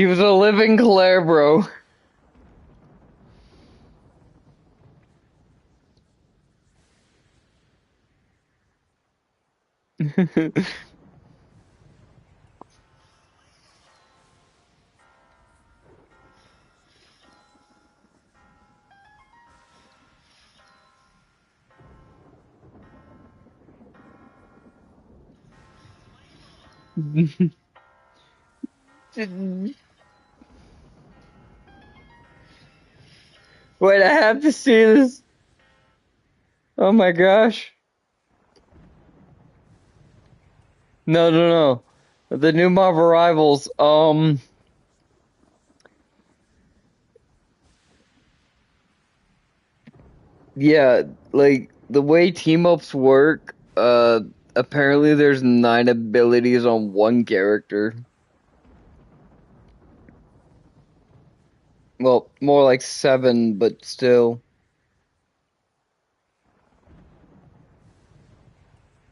He was a living Calabro. Wait, I have to see this. Oh my gosh. No, no, no. The new mob arrivals. Yeah, like the way team ups work, apparently there's 9 abilities on one character. Well, more like 7, but still.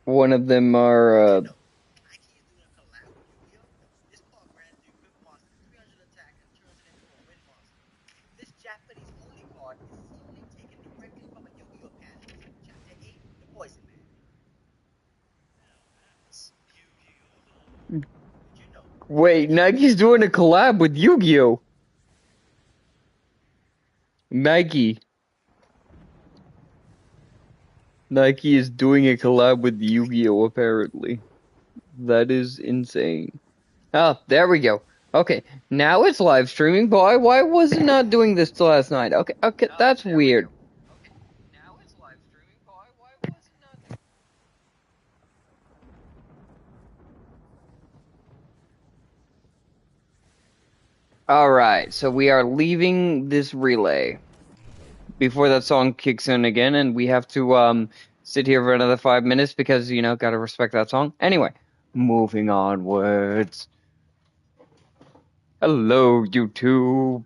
One of them are, wait, Nike's doing a collab with Yu-Gi-Oh! Nike. Nike is doing a collab with Yu-Gi-Oh! Apparently. That is insane. Oh, there we go. Okay, now it's live streaming. Boy, why was it not doing this till last night? Okay, okay, that's weird. Alright, so we are leaving this relay before that song kicks in again, and we have to sit here for another 5 minutes because, you know, gotta respect that song. Anyway, moving onwards. Hello, YouTube.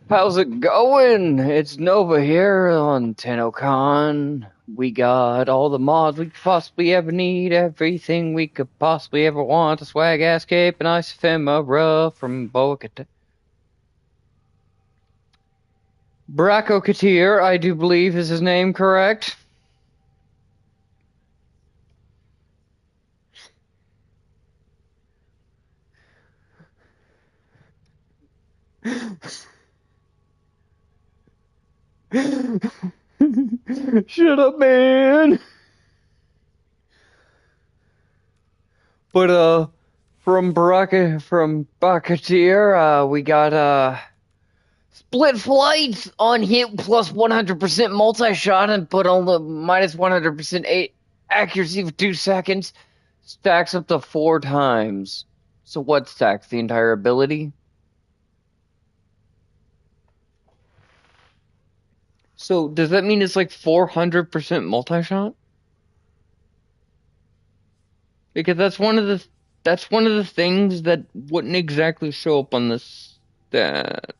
How's it going? It's Nova here on Tennocon. We got all the mods we could possibly ever need, everything we could possibly ever want, a swag-ass cape, an ice ephemera from Boa-Katan. Braco Katir, I do believe is his name, correct? Shut up, man! But, from Bakatir, we got, split flights on hit plus 100% multi-shot and put on the minus 100% accuracy for 2 seconds. Stacks up to 4 times. So what stacks? The entire ability? So does that mean it's like 400% multi-shot? Because that's one of the things that wouldn't exactly show up on this stat.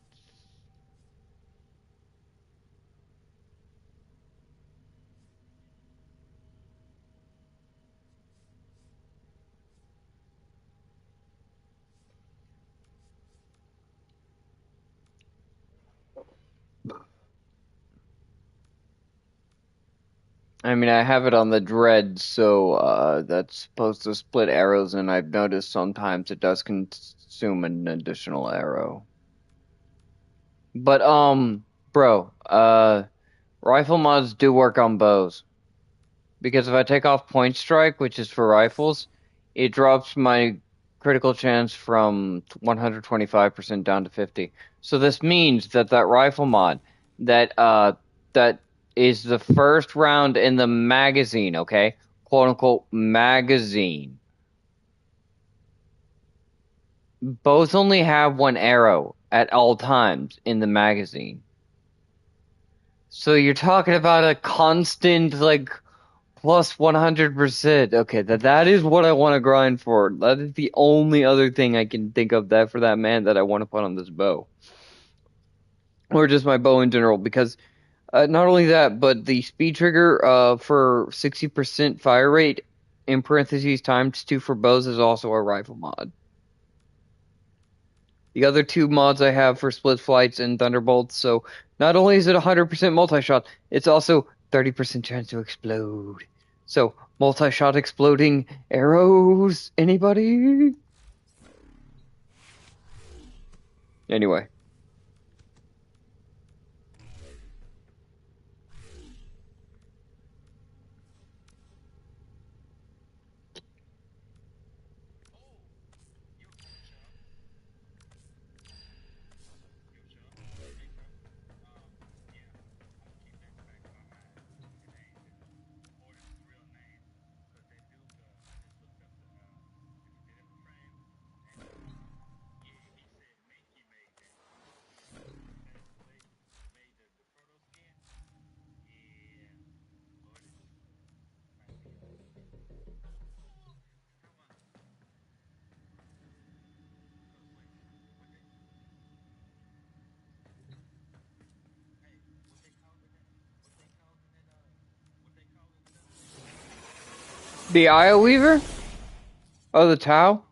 I mean, I have it on the dread, so that's supposed to split arrows, and I've noticed sometimes it does consume an additional arrow. But bro, rifle mods do work on bows. Because if I take off point strike, which is for rifles, it drops my critical chance from 125% down to 50. So this means that that rifle mod that is the first round in the magazine, okay? Quote unquote magazine. Both only have 1 arrow at all times in the magazine. So you're talking about a constant, like, plus 100%. Okay, that is what I want to grind for. That is the only other thing I can think of that for that man that I want to put on this bow. Or just my bow in general, because not only that, but the speed trigger for 60% fire rate, in parentheses, times 2 for bows is also a rifle mod. the other two mods I have for split flights and thunderbolts. So not only is it 100% multi-shot, it's also 30% chance to explode. So multi-shot exploding arrows. Anybody? Anyway. The Eye Weaver? Oh, the Tau?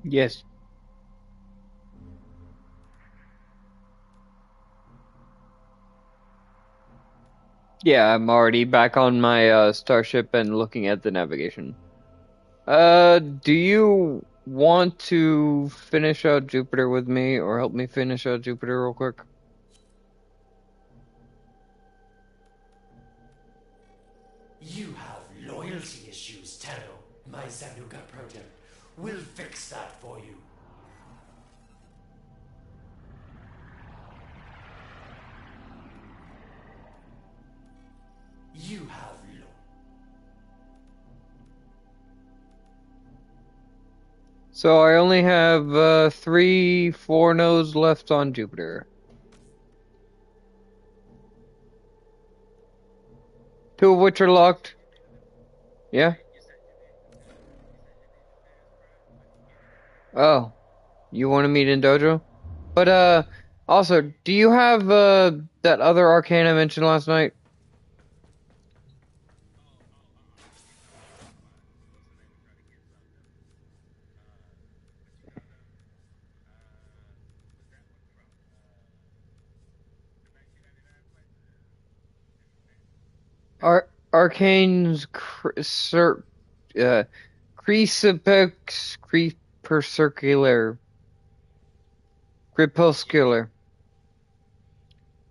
Yes. Yeah, I'm already back on my starship and looking at the navigation. Do you want to finish out Jupiter with me or help me finish out Jupiter real quick? You have loyalty issues, Tenno. My Zanuka project will fix that for you. You have So I only have 3 4 nodes left on Jupiter. 2 of which are locked. Yeah? Oh, you want to meet in Dojo? But also, do you have that other arcane I mentioned last night? Arcane's Crucifix Crepuscular.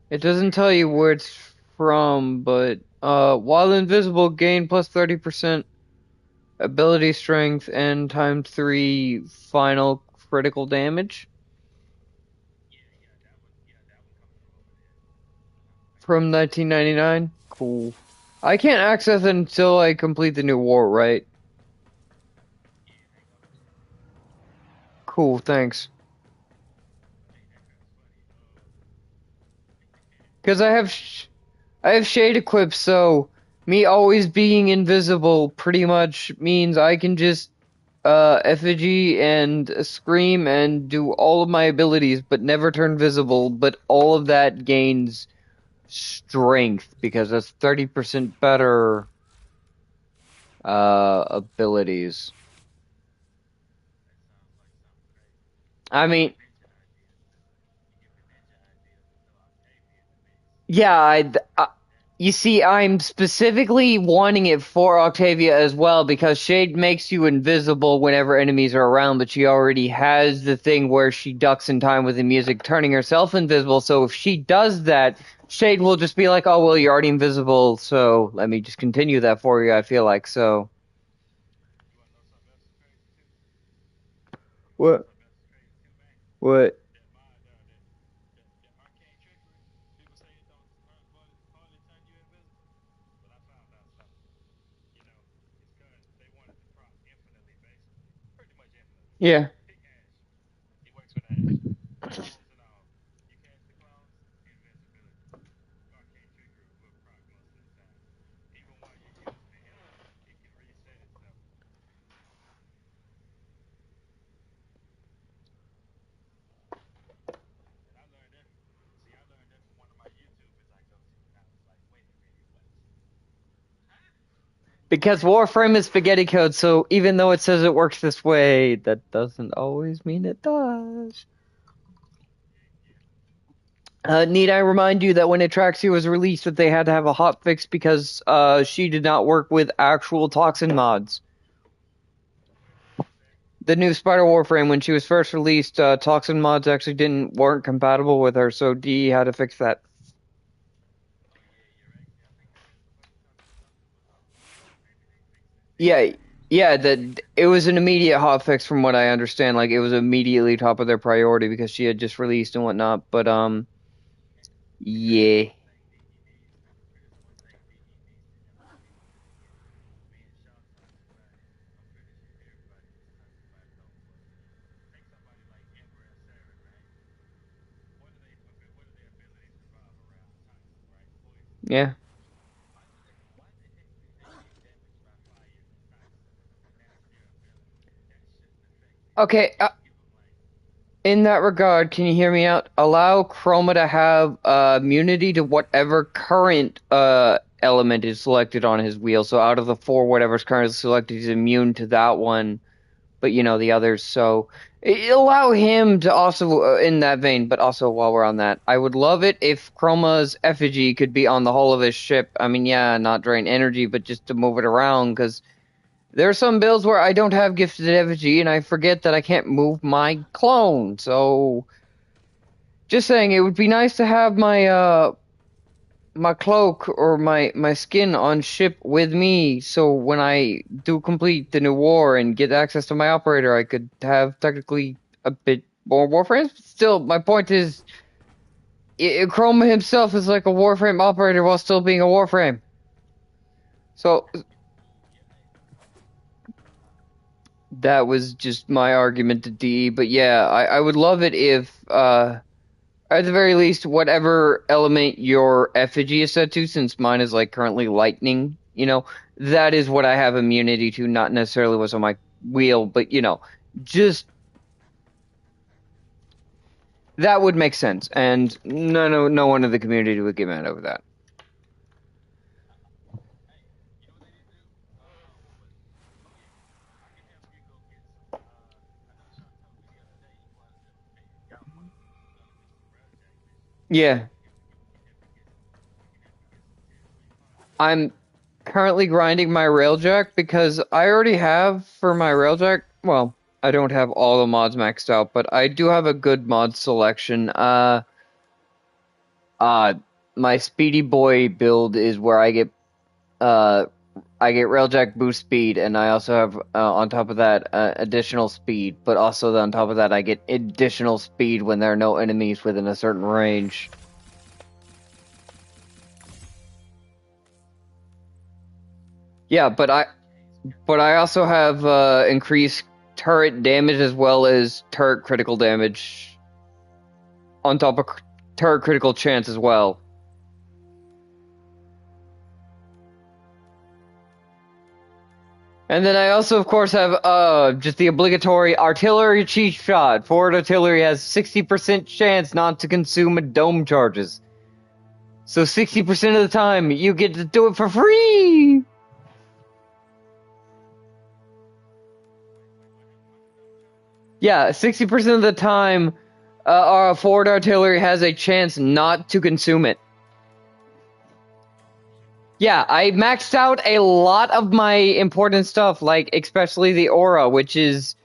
It doesn't tell you where it's from, but while invisible, gain plus 30% ability strength and times 3 final critical damage from 1999. Cool. I can't access it until I complete the new war, right? Cool, thanks. Because I have shade equipped, so me always being invisible pretty much means I can just effigy and scream and do all of my abilities, but never turn visible. But all of that gains strength because that's 30% better abilities. I mean, yeah, you see, I'm specifically wanting it for Octavia as well because Shade makes you invisible whenever enemies are around, but she already has the thing where she ducks in time with the music, turning herself invisible. So if she does that, Shade will just be like, "Oh well, you're already invisible, so let me just continue that for you." I feel like so. What? What? Yeah. Because Warframe is spaghetti code, so even though it says it works this way, that doesn't always mean it does. Need I remind you that when Atraxia was released, that they had to have a hotfix because she did not work with actual toxin mods. The new Spider Warframe, when she was first released, toxin mods actually weren't compatible with her, so D had to fix that. Yeah, yeah, that it was an immediate hotfix from what I understand. Like it was immediately top of their priority because she had just released and whatnot. But yeah. Yeah. Okay, in that regard, can you hear me out? Allow Chroma to have immunity to whatever current element is selected on his wheel. So out of the four, whatever's currently selected, he's immune to that one. But you know the others. So allow him to also in that vein. But also while we're on that, I would love it if Chroma's effigy could be on the hull of his ship. I mean, yeah, not drain energy, but just to move it around because there are some builds where I don't have gifted effigy and I forget that I can't move my clone. So just saying, it would be nice to have my cloak or my skin on ship with me, so when I do complete the new war and get access to my operator, I could have technically a bit more Warframes. Still, my point is, Chroma himself is like a Warframe operator while still being a Warframe. So that was just my argument to DE. But yeah, I would love it if at the very least, whatever element your effigy is set to, since mine is like currently lightning, that is what I have immunity to, not necessarily what's on my wheel, but just that would make sense. And no one in the community would get mad over that. Yeah, I'm currently grinding my railjack because I already have for my railjack. Well, I don't have all the mods maxed out, but I do have a good mod selection. Uh, my Speedy Boy build is where uh I get railjack boost speed, and I also have on top of that additional speed. But also on top of that, I get additional speed when there are no enemies within a certain range. Yeah, but I also have increased turret damage as well as turret critical damage on top of turret critical chance as well. And then I also, of course, have just the obligatory artillery cheat shot. Forward artillery has 60% chance not to consume dome charges. So 60% of the time, you get to do it for free! Yeah, 60% of the time, our forward artillery has a chance not to consume it. Yeah, I maxed out a lot of my important stuff, like especially the aura, which is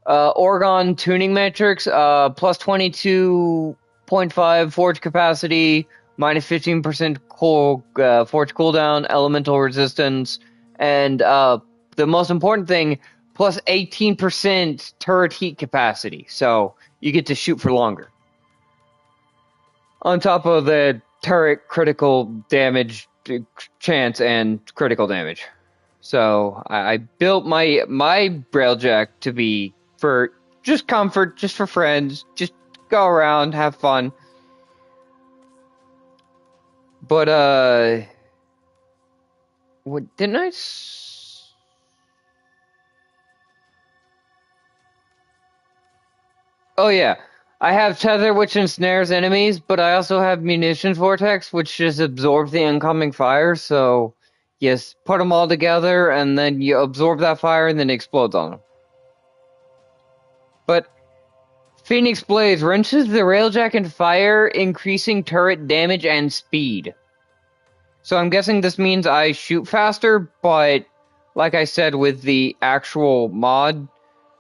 Orgon tuning metrics, plus 22.5 forge capacity, minus 15% forge cooldown, elemental resistance, and the most important thing, plus 18% turret heat capacity. So you get to shoot for longer. On top of the turret critical damage chance and critical damage. So I built my railjack to be for just comfort, just for friends, just go around, have fun. But what didn't I? Oh yeah, I have tether, which ensnares enemies, but I also have munitions vortex, which just absorbs the incoming fire. So yes, put them all together, and then you absorb that fire, and then it explodes on them. But Phoenix Blaze wrenches the railjack in fire, increasing turret damage and speed. So I'm guessing this means I shoot faster, but like I said, with the actual mod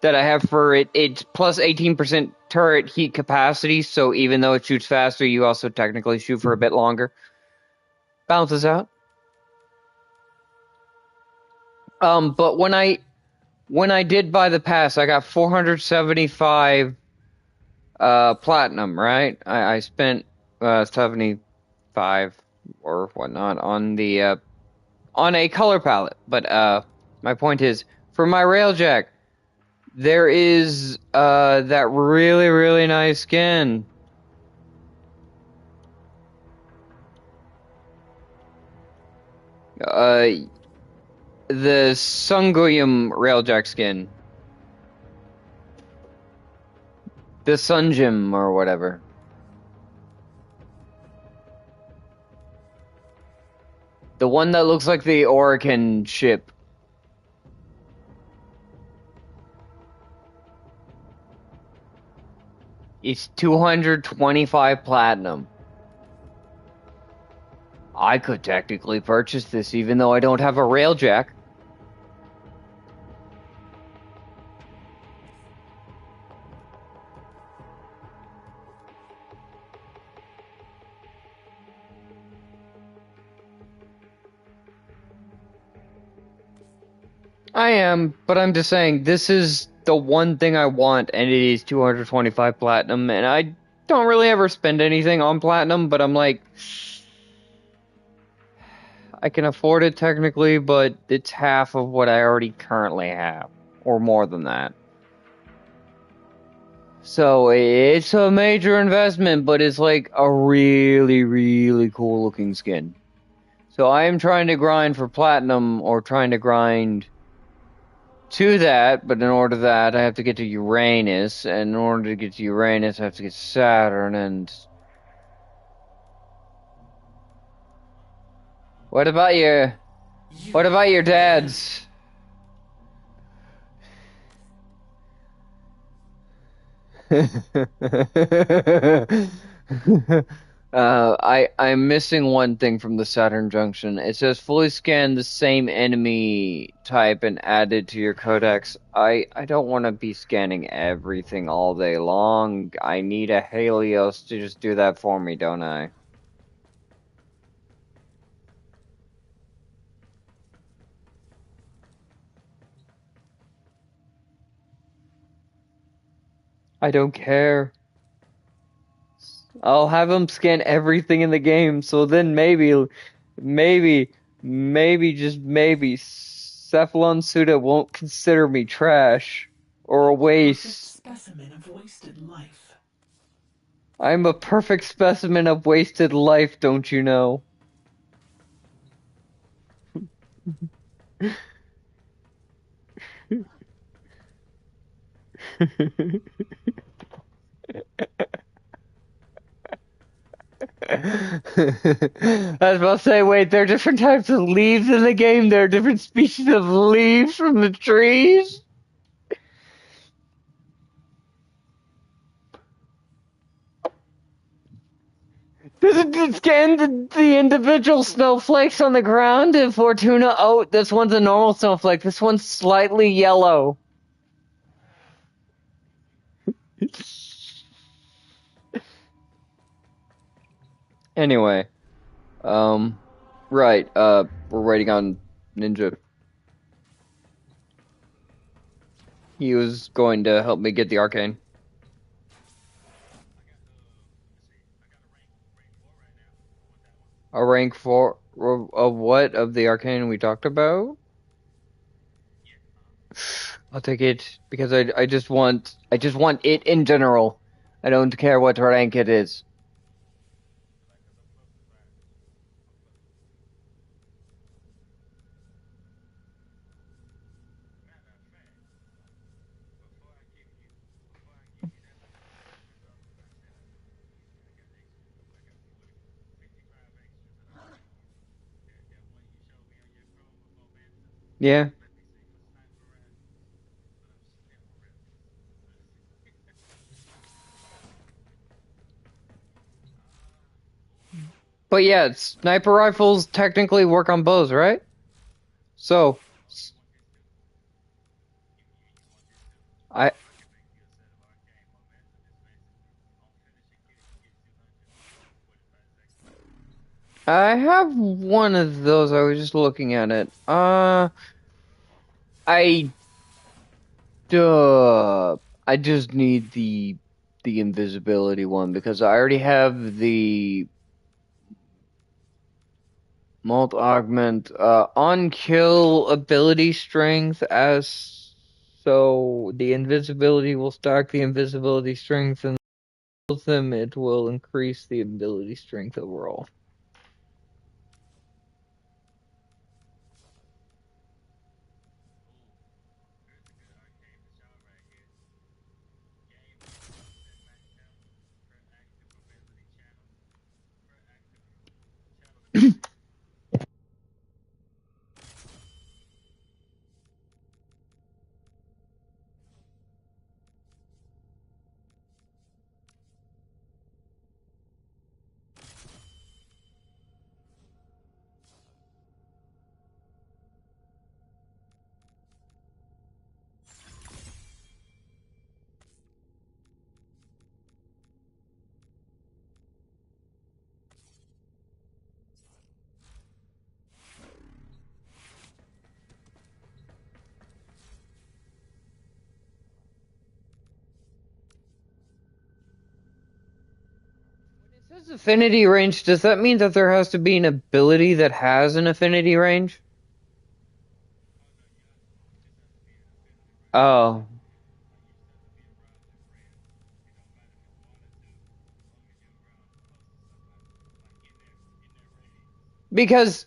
that I have for it, it's plus 18% turret heat capacity, so even though it shoots faster, you also technically shoot for a bit longer. Balances out. But when I did buy the pass, I got 475 platinum, right? I spent 75 or whatnot on the on a color palette. But my point is, for my railjack, there is that really, really nice skin. The Sungoyum railjack skin. The Sunjim or whatever. The one that looks like the Orican ship. It's 225 platinum. I could technically purchase this even though I don't have a railjack. I am, but I'm just saying this is the one thing I want, and it is 225 platinum, and I don't really ever spend anything on platinum, but I'm like, I can afford it technically, but it's half of what I already currently have, or more than that. So it's a major investment, but it's like a really, really cool looking skin. So I am trying to grind for platinum, or trying to grind to that, but in order to that, I have to get to Uranus, and in order to get to Uranus, I have to get Saturn, and... What about your... What about your dad's? I'm missing one thing from the Saturn Junction. It says fully scan the same enemy type and add it to your codex. I don't want to be scanning everything all day long. I need a Helios to just do that for me, don't I? I don't care. I'll have him scan everything in the game, so then maybe, just maybe, Cephalon Suda won't consider me trash or a waste. Specimen of wasted life. I'm a perfect specimen of wasted life, don't you know? I was about to say, wait, there are different types of leaves in the game. There are different species of leaves from the trees. Does it scan the individual snowflakes on the ground? And Fortuna, oh, this one's a normal snowflake. This one's slightly yellow. Anyway, um, right, we're waiting on Ninja. He was going to help me get the arcane. A rank 4 of what? Of the arcane we talked about? I'll take it because I just want it in general. I don't care what rank it is. Yeah. But yeah, sniper rifles technically work on bows, right? So I I have one of those. I was just looking at it. I I just need the invisibility one because I already have the Mult augment on kill ability strength as so the invisibility will stack the invisibility strength and with them it will increase the ability strength overall. When it says affinity range, does that mean that there has to be an ability that has an affinity range? Oh, because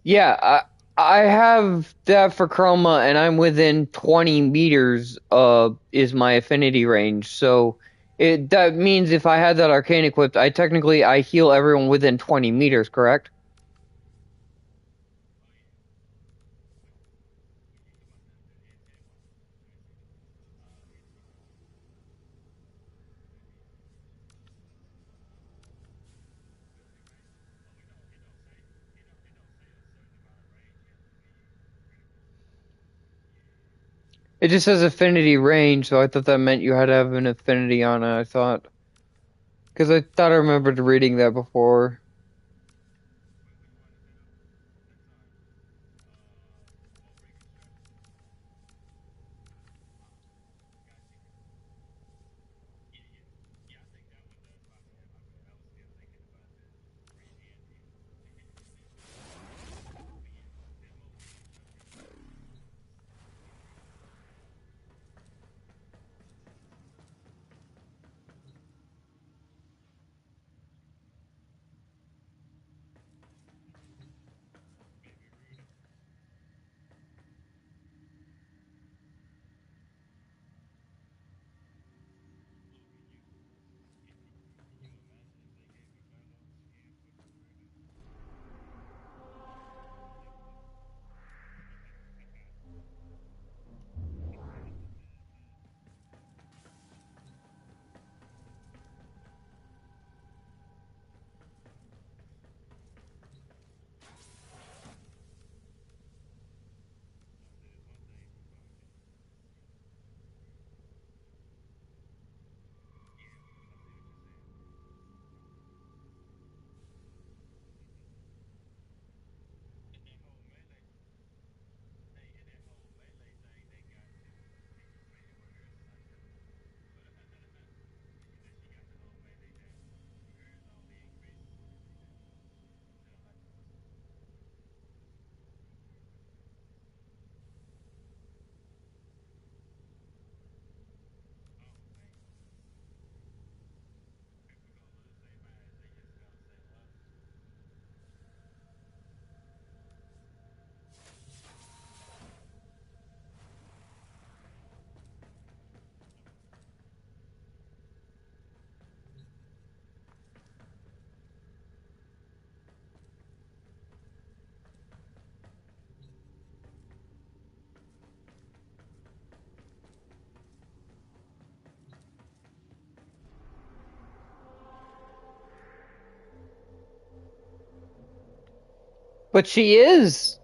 yeah, I have that for Chroma, and I'm within 20 meters is my affinity range. So that means if I had that arcane equipped, I heal everyone within 20 meters, correct? It just says affinity range, so I thought that meant you had to have an affinity on it. I thought because I thought I remembered reading that before. But she is.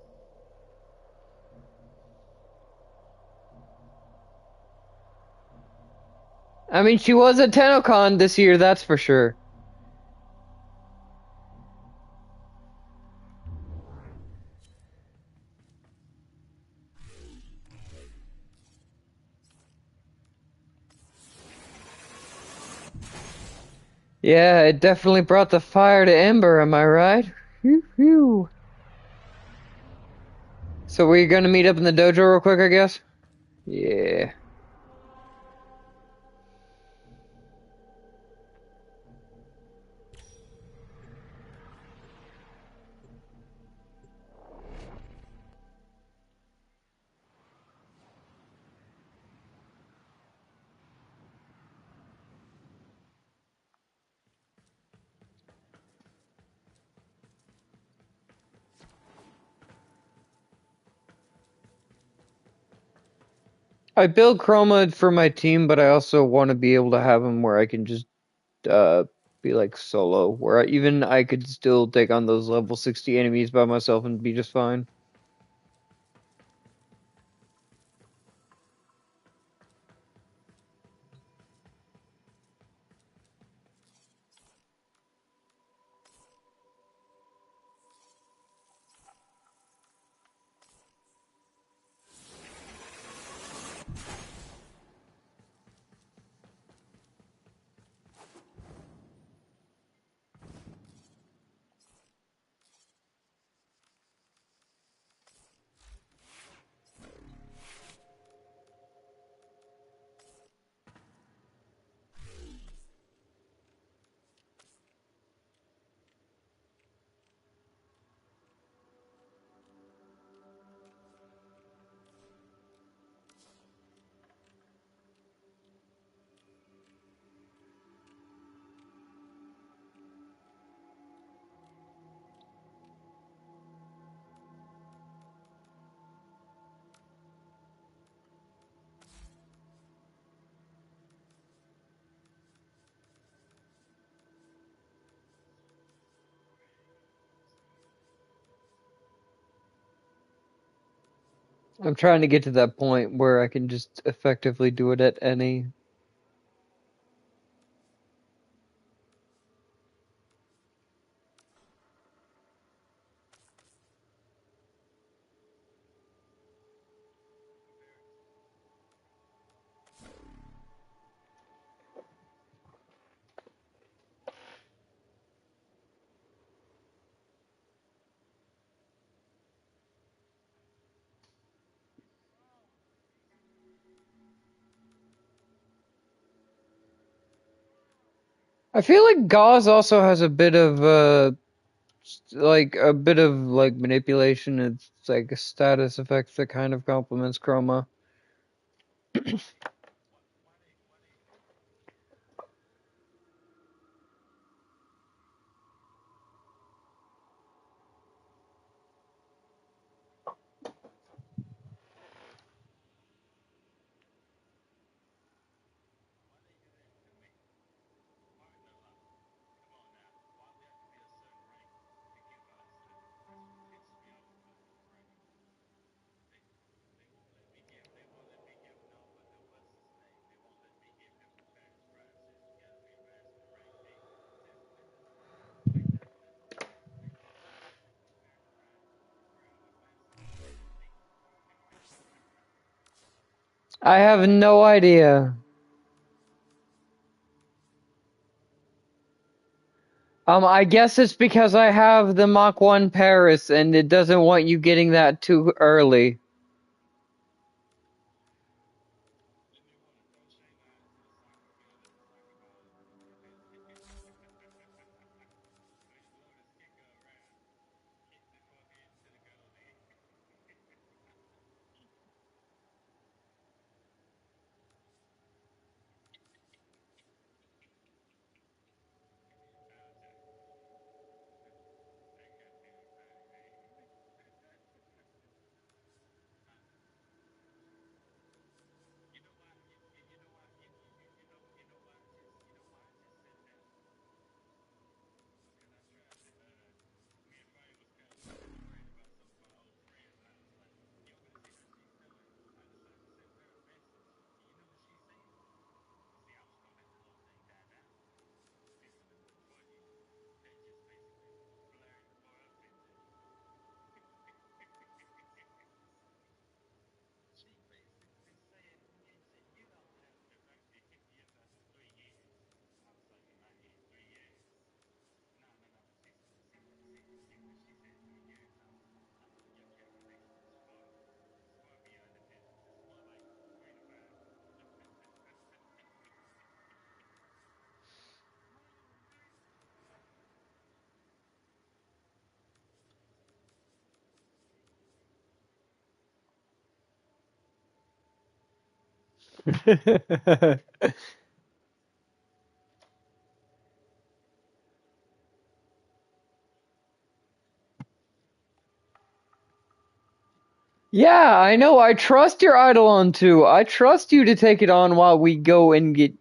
I mean, she was at Tennocon this year, that's for sure. Yeah, it definitely brought the fire to Ember, am I right? Whew, whew. So we're gonna meet up in the dojo real quick, I guess? Yeah. I build Chroma for my team, but I also want to be able to have him where I can just uh be like solo, where even I could still take on those level 60 enemies by myself and be just fine. I'm trying to get to that point where I can just effectively do it at any. I feel like Gauze also has a bit of like manipulation. It's like a status effect that kind of complements Chroma. I have no idea. I guess it's because I have the Mach 1 Paris and it doesn't want you getting that too early. Yeah, I know. I trust your Eidolon too. I trust you to take it on while we go and get.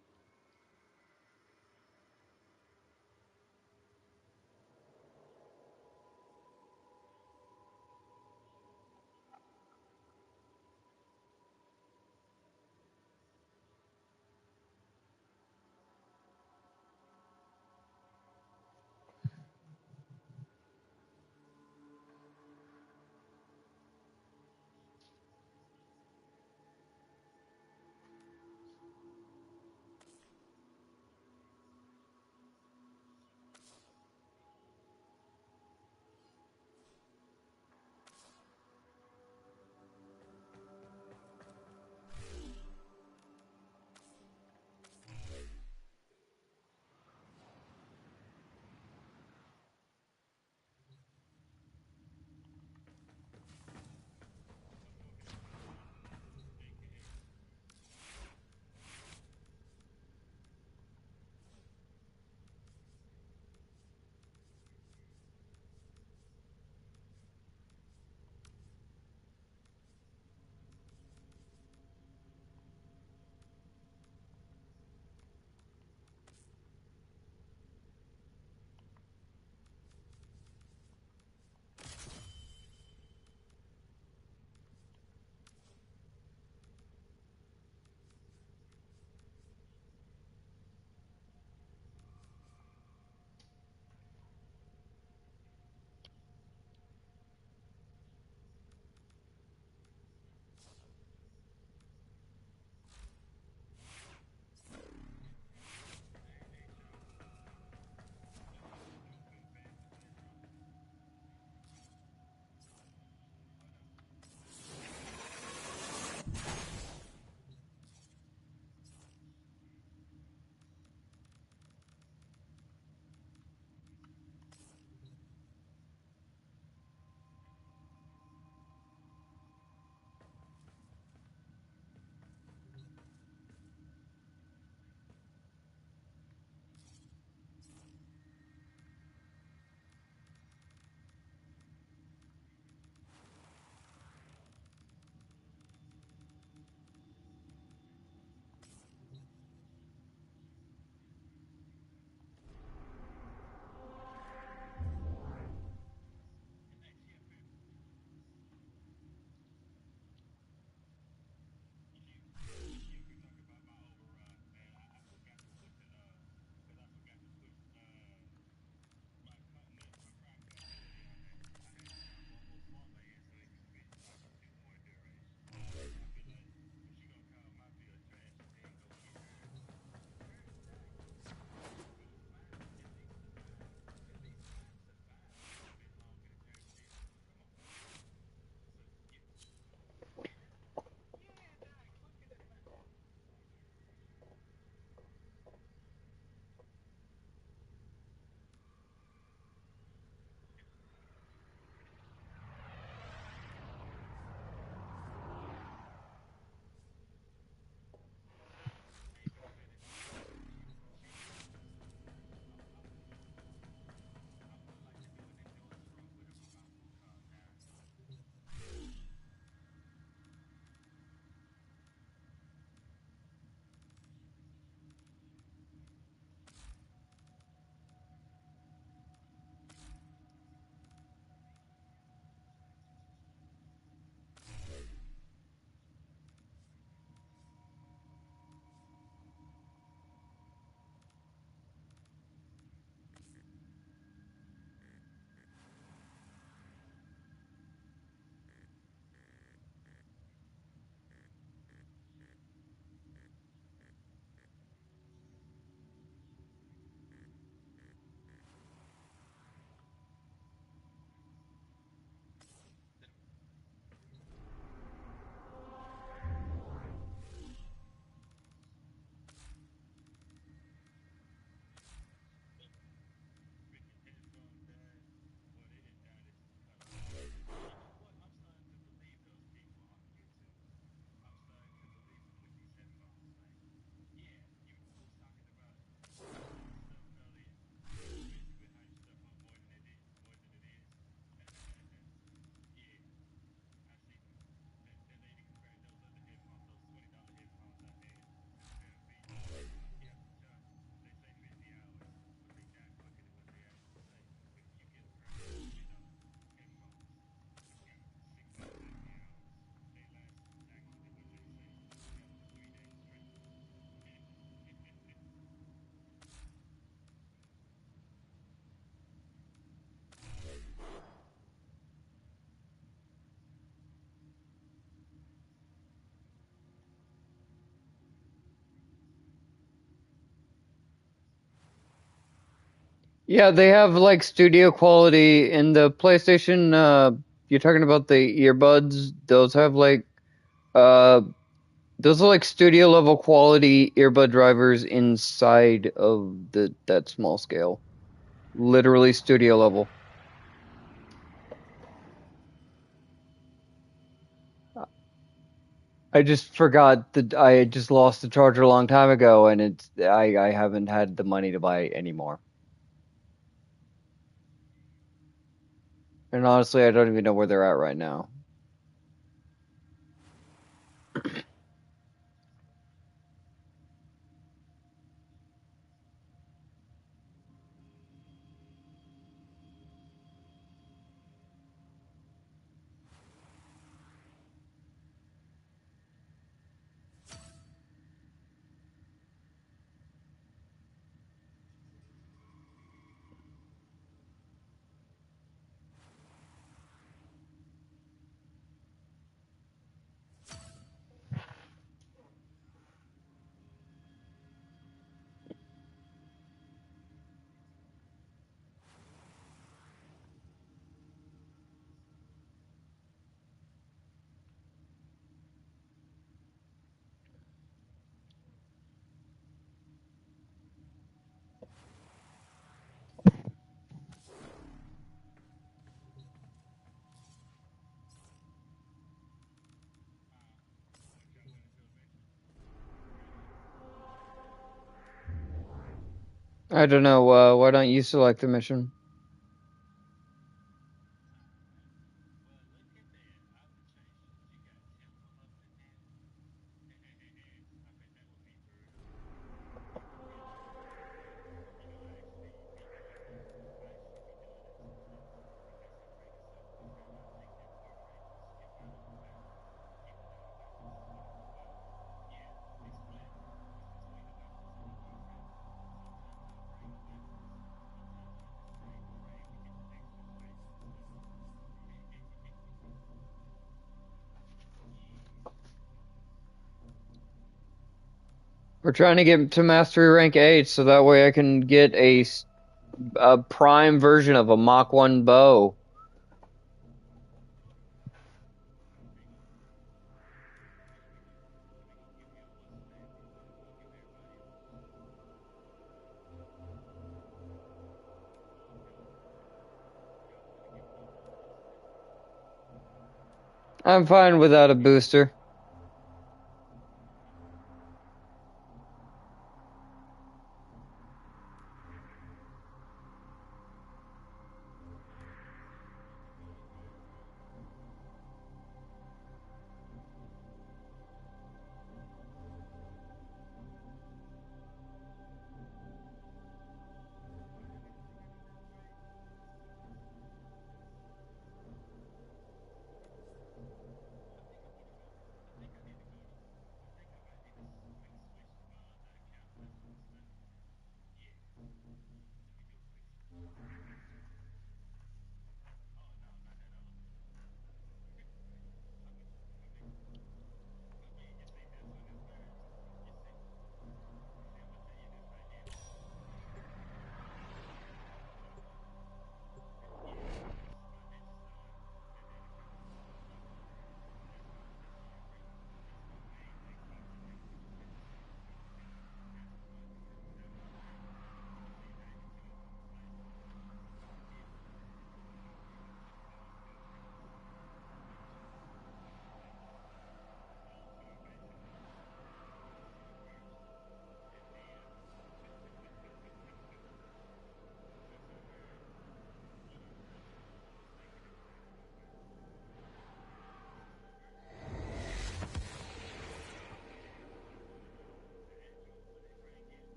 Yeah, they have like studio quality in the PlayStation. You're talking about the earbuds. Those have like uh, those are like studio level quality earbud drivers inside of the that small scale. Literally studio level. I just forgot that I just lost the charger a long time ago, and I haven't had the money to buy any more. And honestly, I don't even know where they're at right now. I don't know. Why don't you select the mission? We're trying to get to mastery rank 8, so that way I can get a prime version of a Mach 1 bow. I'm fine without a booster.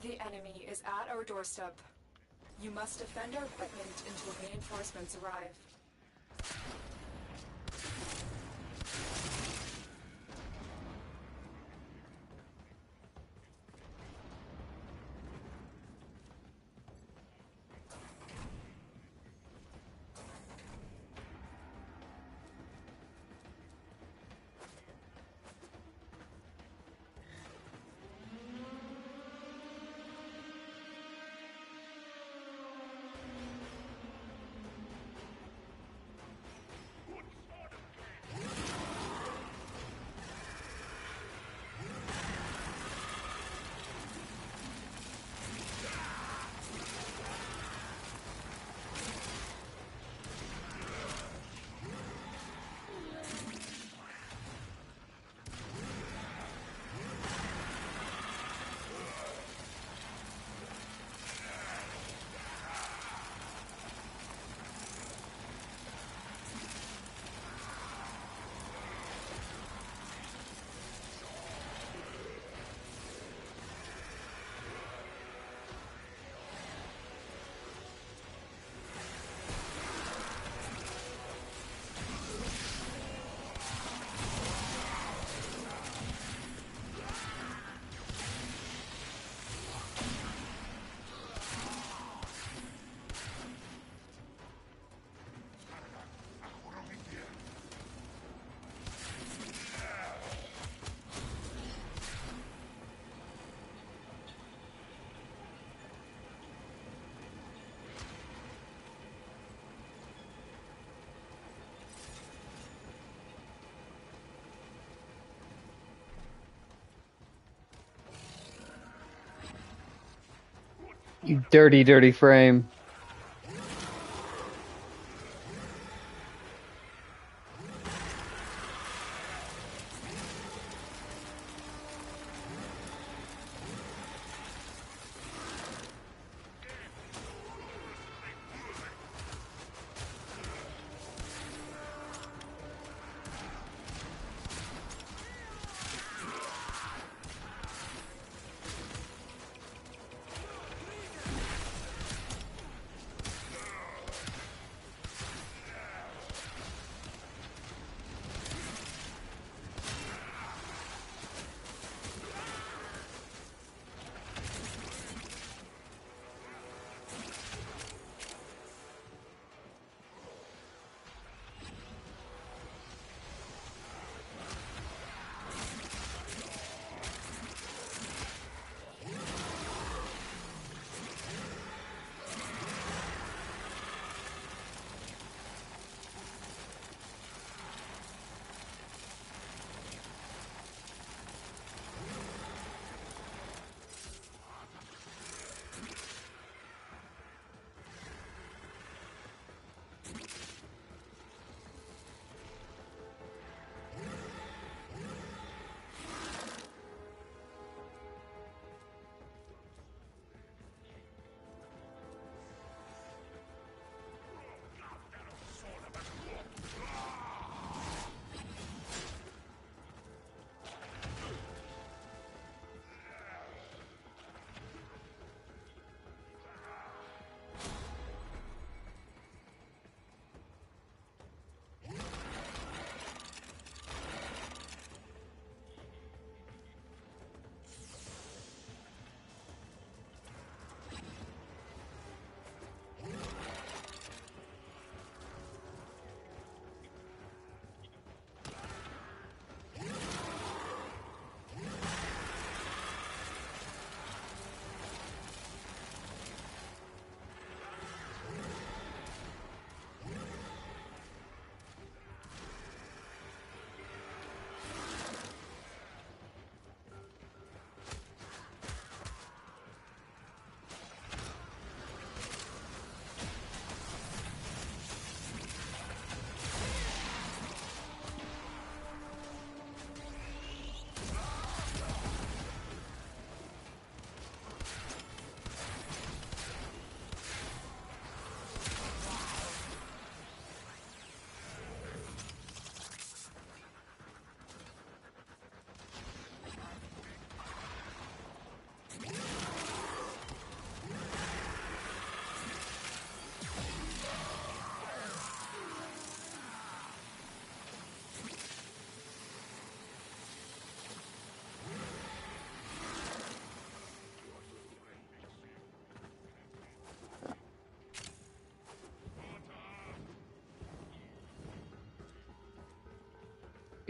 The enemy is at our doorstep. You must defend our equipment until reinforcements arrive. You dirty, dirty frame.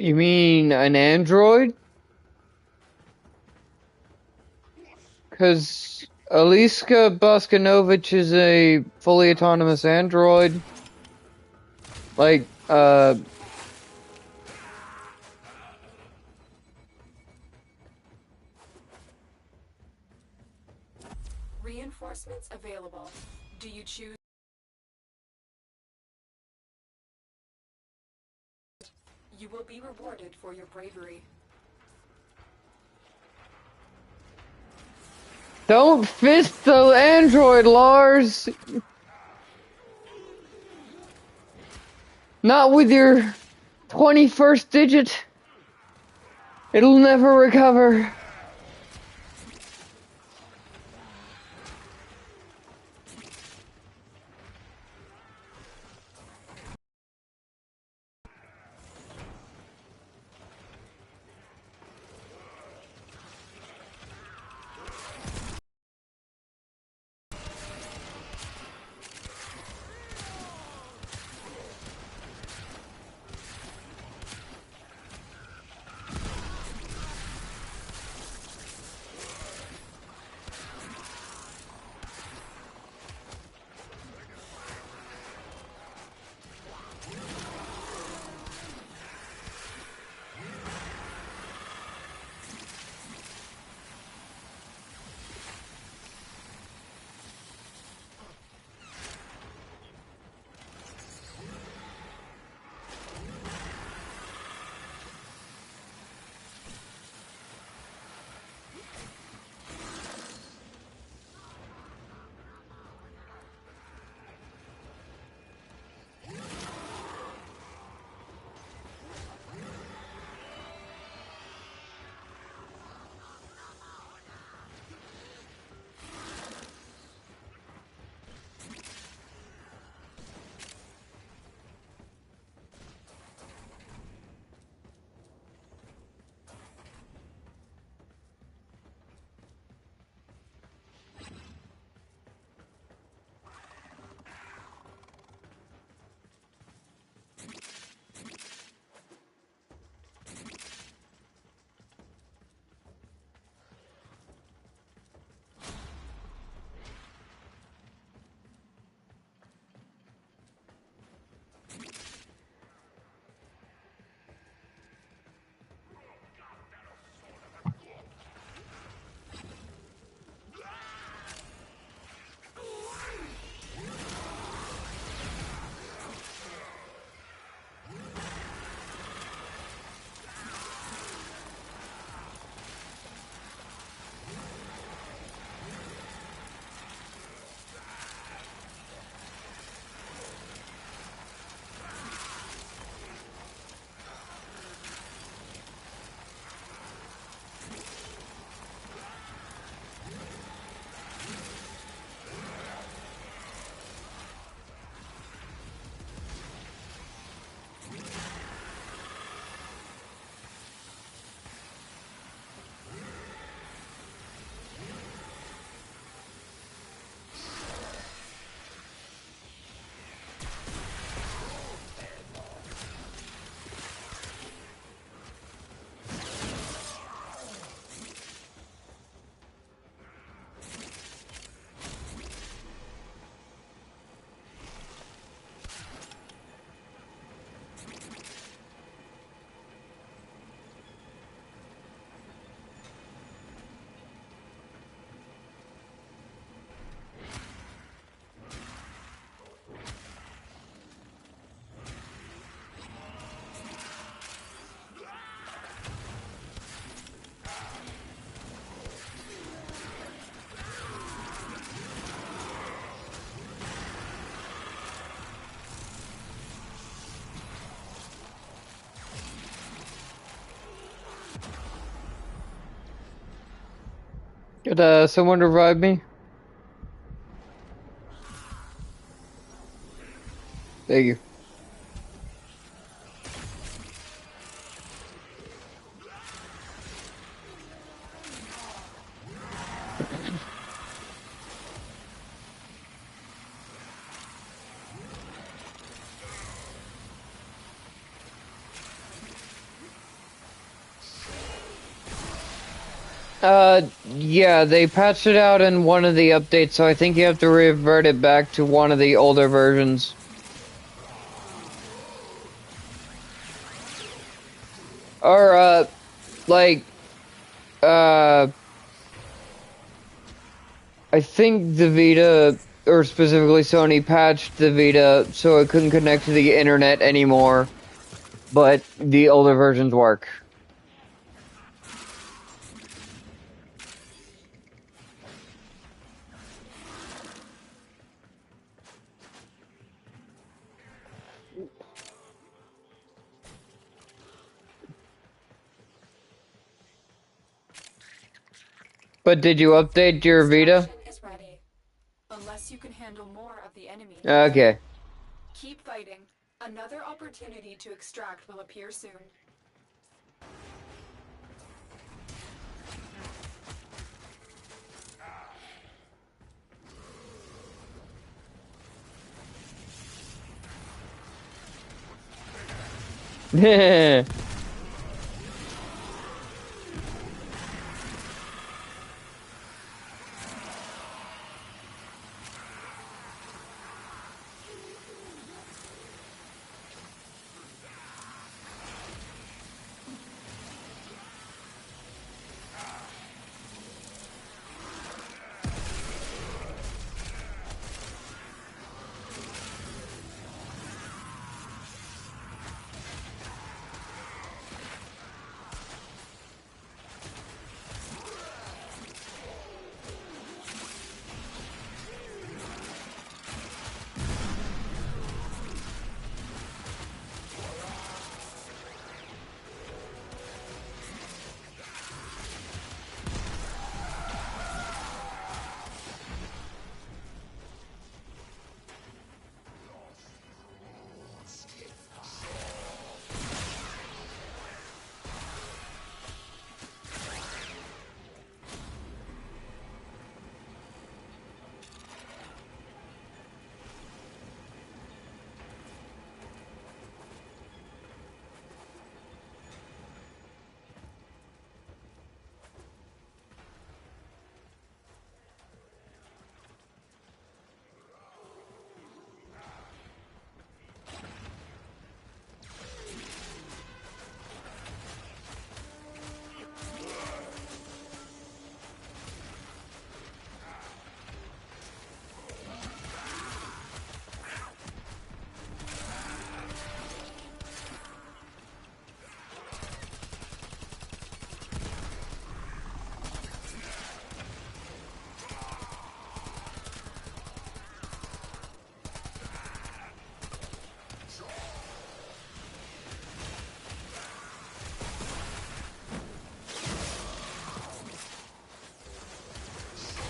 You mean an android? Because Aliska Boskanovich is a fully autonomous android. Like, Reinforcements available. Do you choose? You will be rewarded for your bravery. don't fist the android, Lars! Not with your 21st digit. It'll never recover. Could someone revive me? Thank you. Yeah, they patched it out in one of the updates, so I think you have to revert it back to one of the older versions. Or, like, uh, I think the Vita, or specifically Sony, patched the Vita so it couldn't connect to the internet anymore, but the older versions work. But did you update your Vita? Extraction is ready. Unless you can handle more of the enemy. Okay. Keep fighting. Another opportunity to extract will appear soon.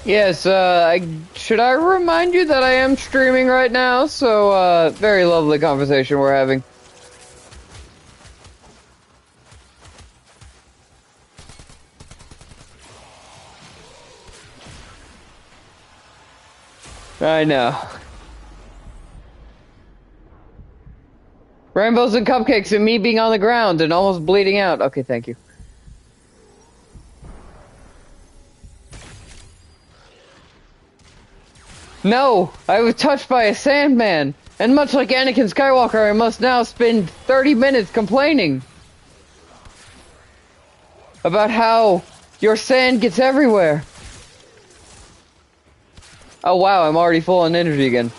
Yes, should I remind you that I am streaming right now? So, very lovely conversation we're having. I know. Rainbows and cupcakes and me being on the ground and almost bleeding out. Okay, thank you. No, I was touched by a sandman, and much like Anakin Skywalker, I must now spend 30 minutes complaining about how your sand gets everywhere. Oh wow, I'm already full on energy again.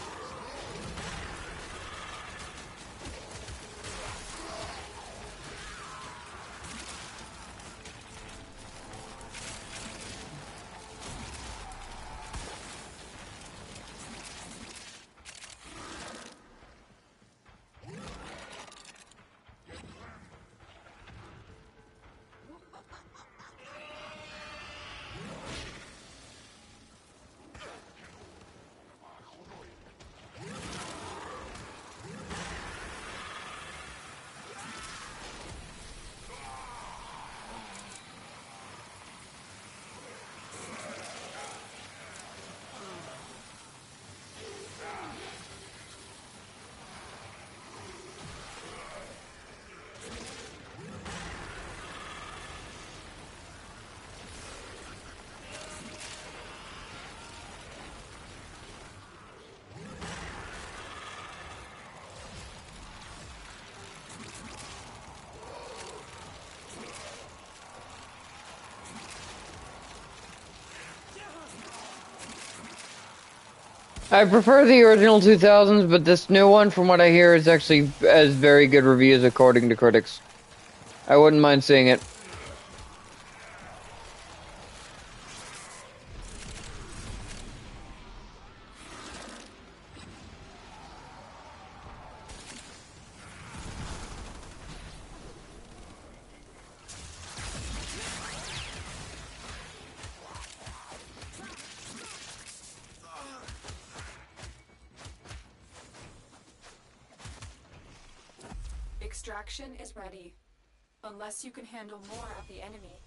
I prefer the original 2000s, but this new one, from what I hear, is actually has very good reviews according to critics. I wouldn't mind seeing it. Extraction is ready, unless you can handle more of the enemy.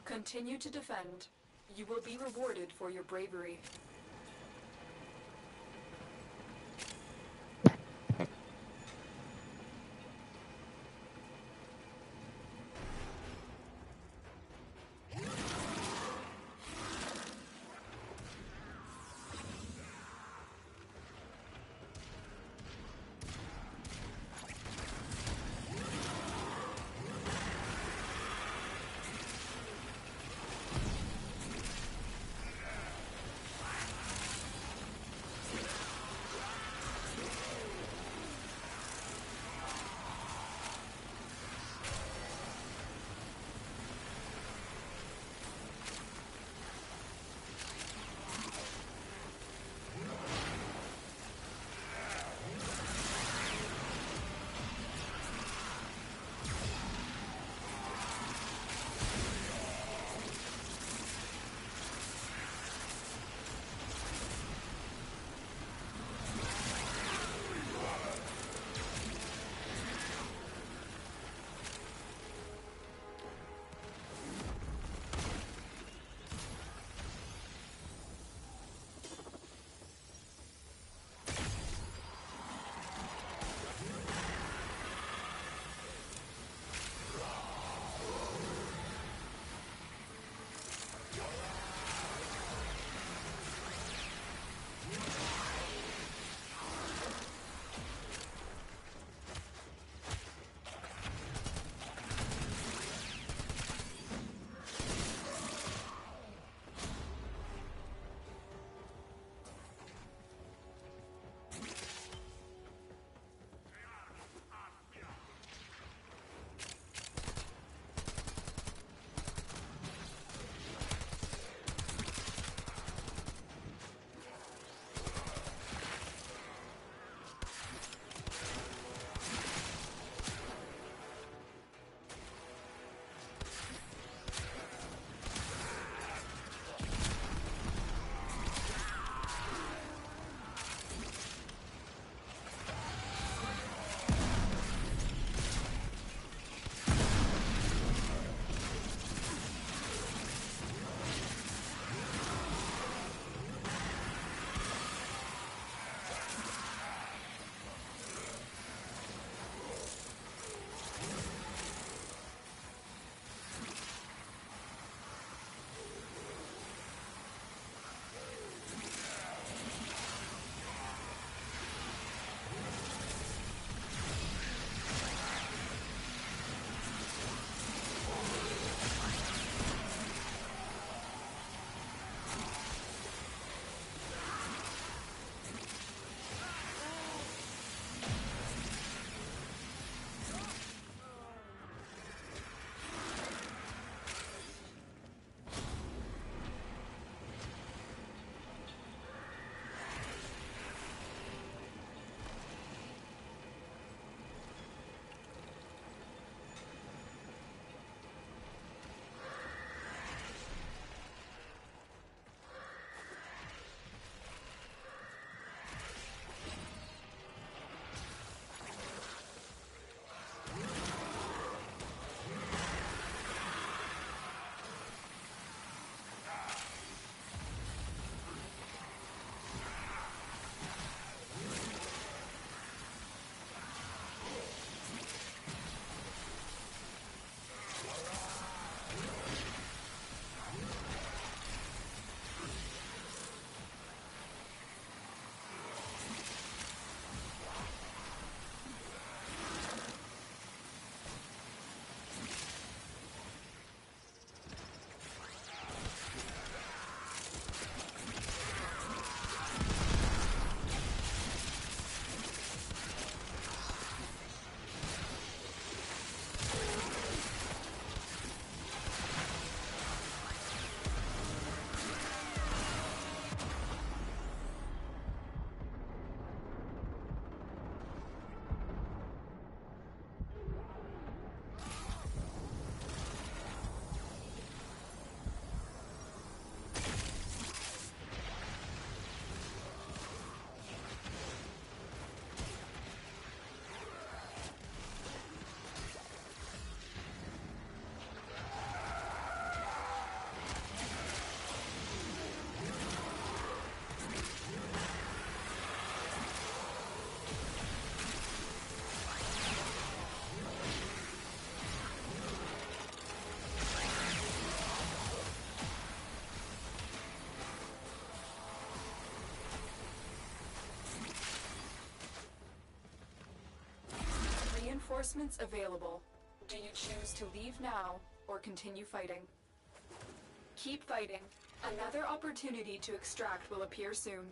Continue to defend. You will be rewarded for your bravery. Reinforcements available. Do you choose to leave now or continue fighting? Keep fighting. Another opportunity to extract will appear soon.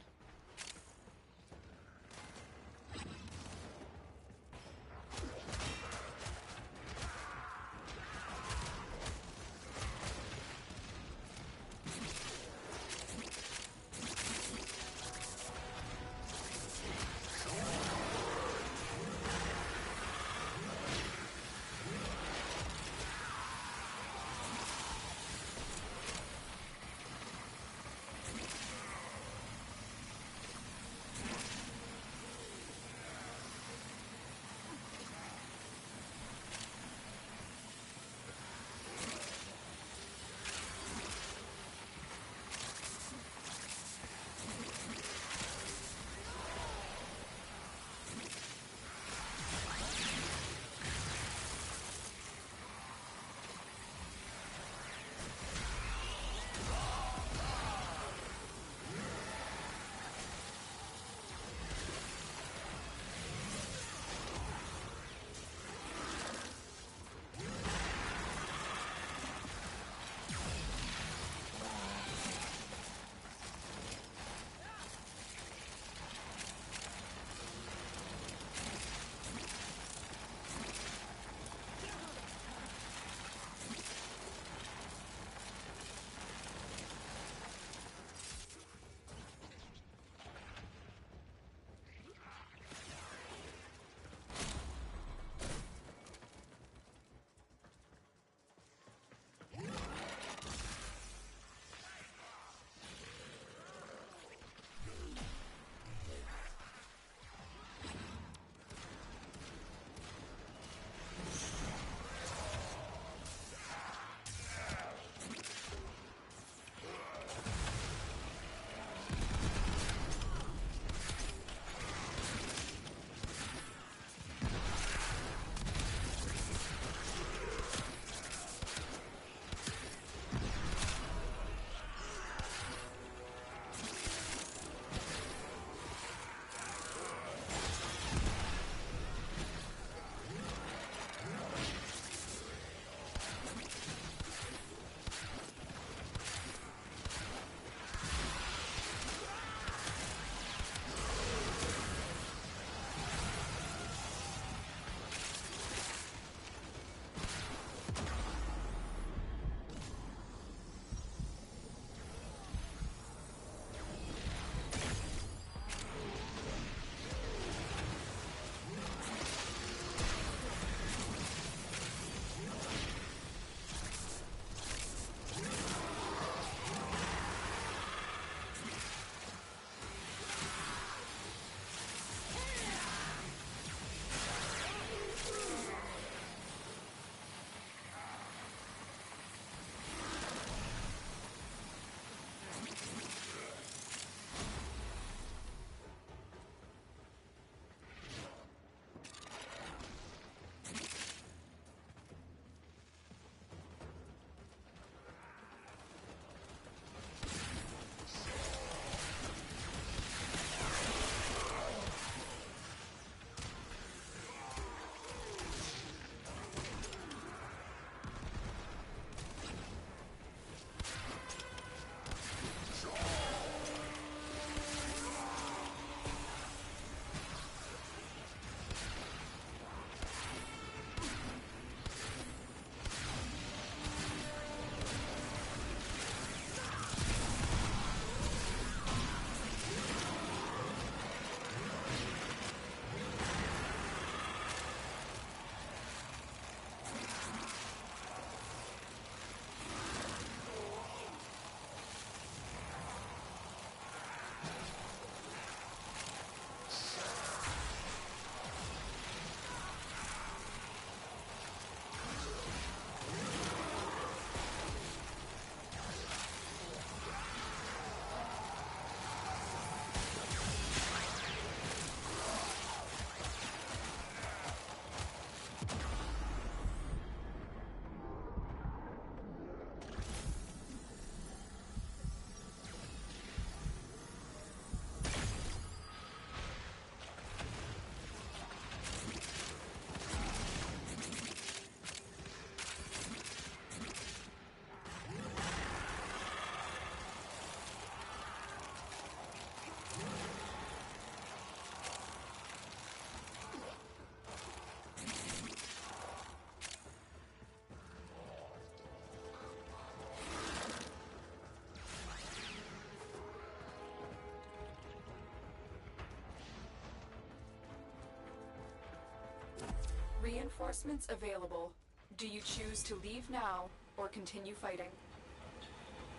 Reinforcements available. Do you choose to leave now or continue fighting?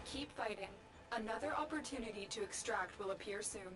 Keep fighting. Another opportunity to extract will appear soon.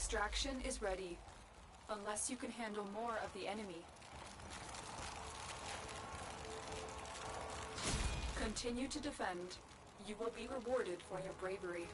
Extraction is ready. Unless you can handle more of the enemy. Continue to defend. You will be rewarded for your bravery.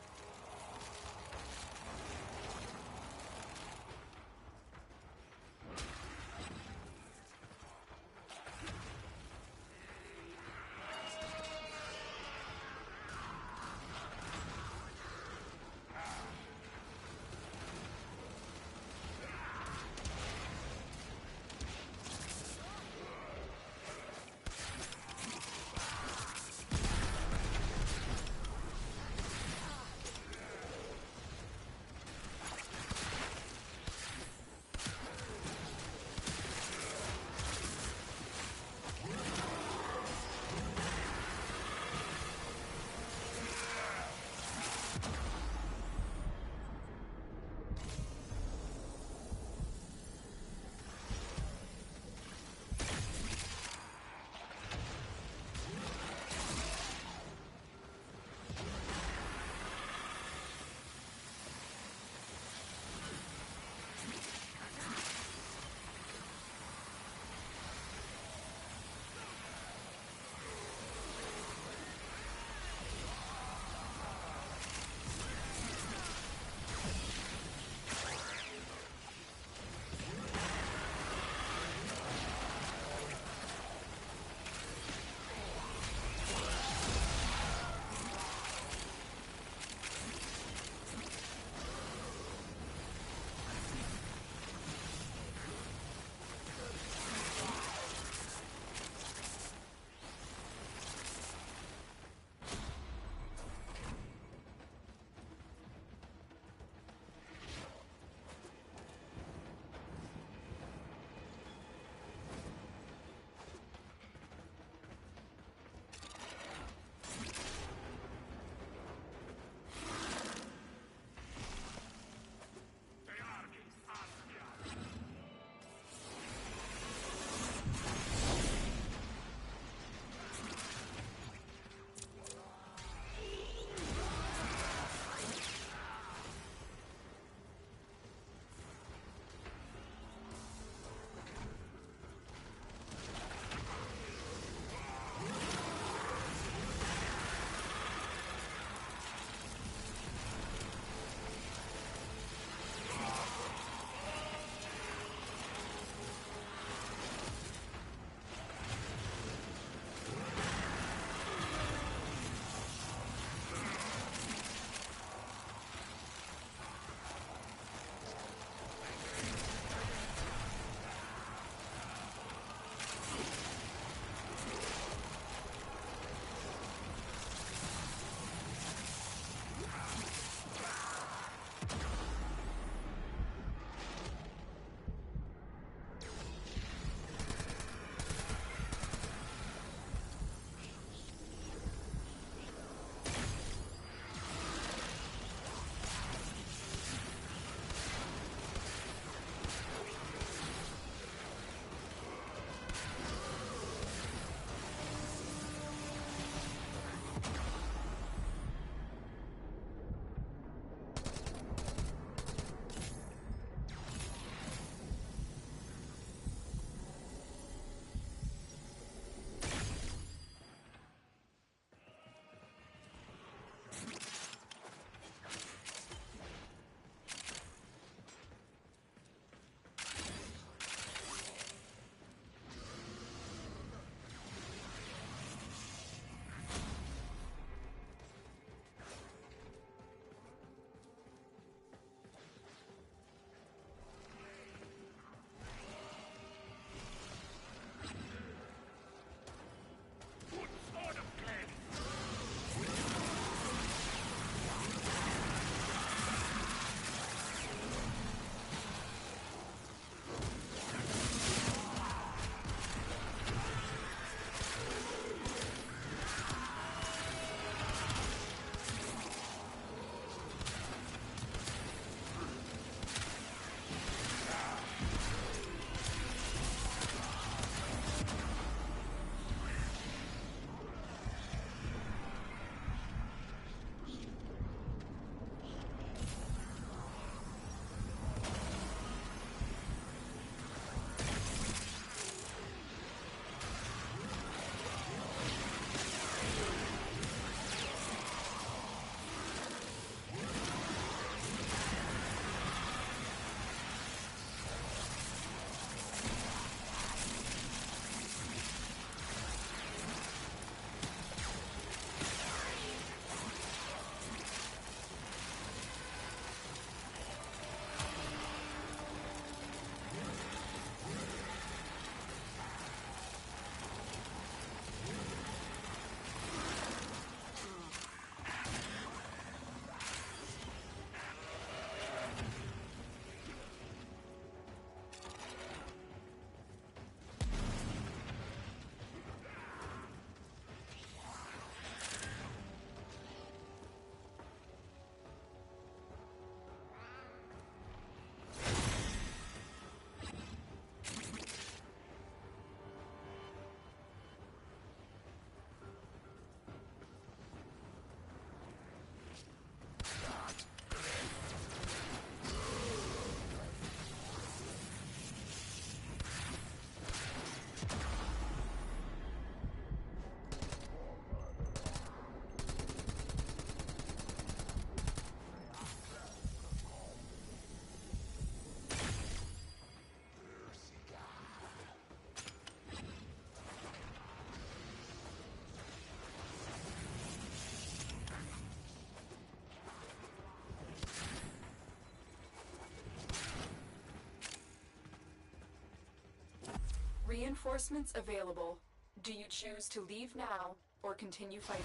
Reinforcements available. Do you choose to leave now or continue fighting?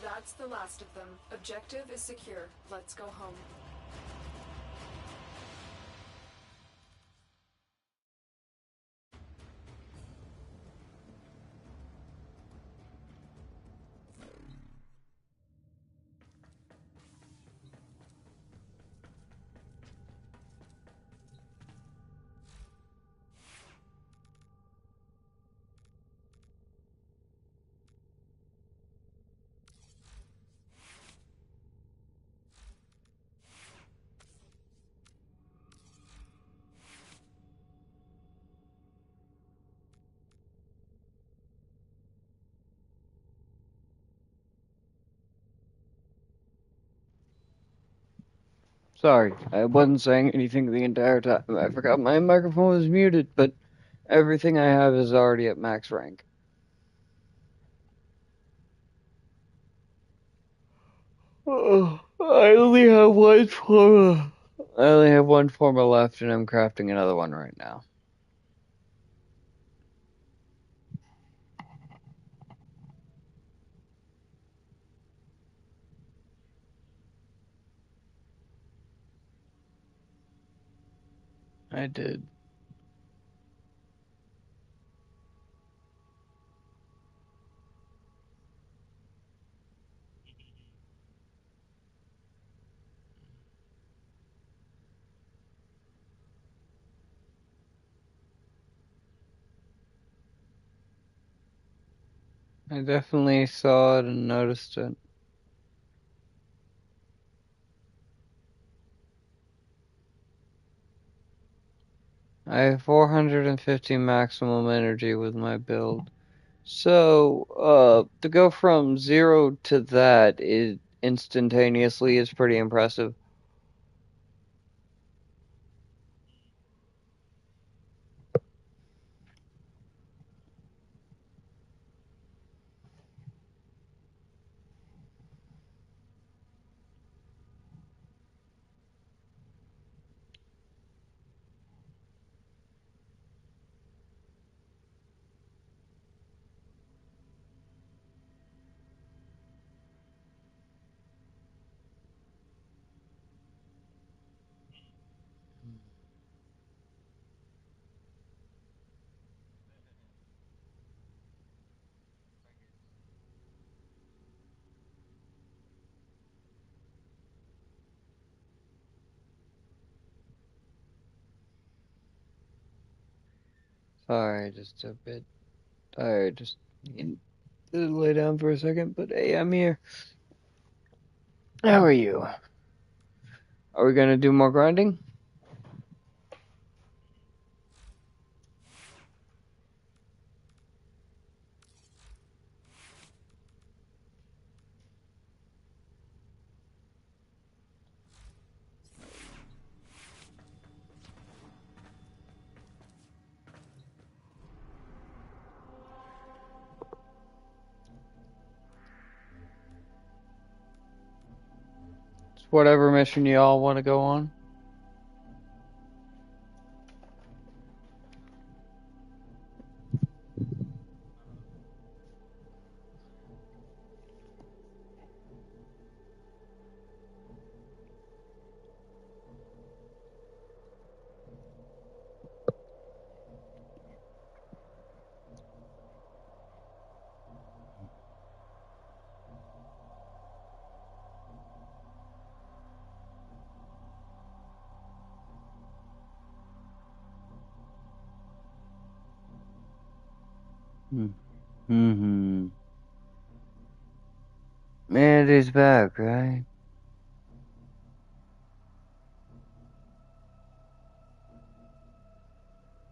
That's the last of them. Objective is secure. Let's go home. Sorry, I wasn't saying anything the entire time. I forgot my microphone was muted, but everything I have is already at max rank. Oh, I only have one forma. I only have one forma left, and I'm crafting another one right now. I did. I definitely saw it and noticed it. I have 450 maximum energy with my build. So, to go from 0 to that instantaneously is pretty impressive. Sorry, just a bit tired. Just need to lay down for a second, but hey, I'm here. How are you? Are we gonna do more grinding? It's whatever mission you all want to go on. Mm-hmm. Mandy's back, right?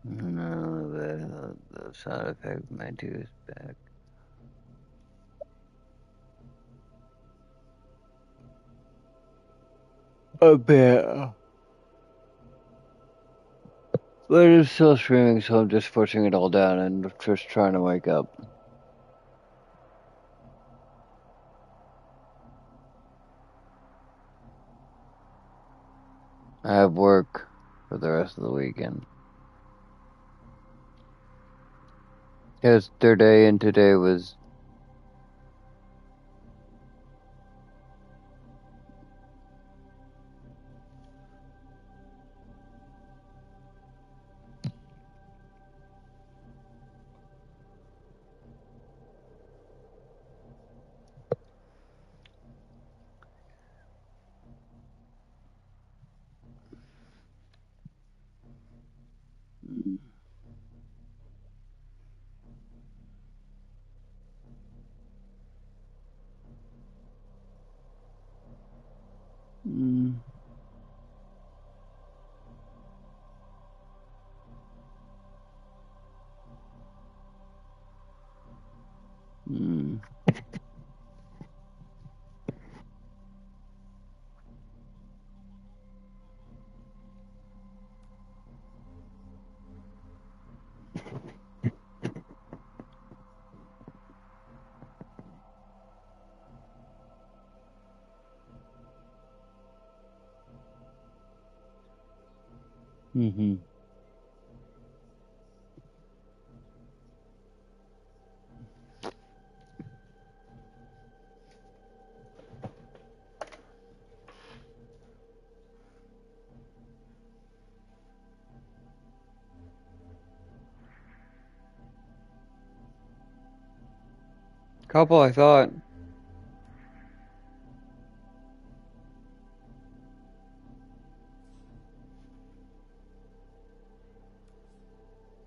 No, the sound effect of Mandy is back. A bit. But it's still streaming, so I'm just pushing it all down and just trying to wake up. I have work for the rest of the weekend. Yesterday and today was. Mm. Mm. Mm-hmm. Couple, I thought.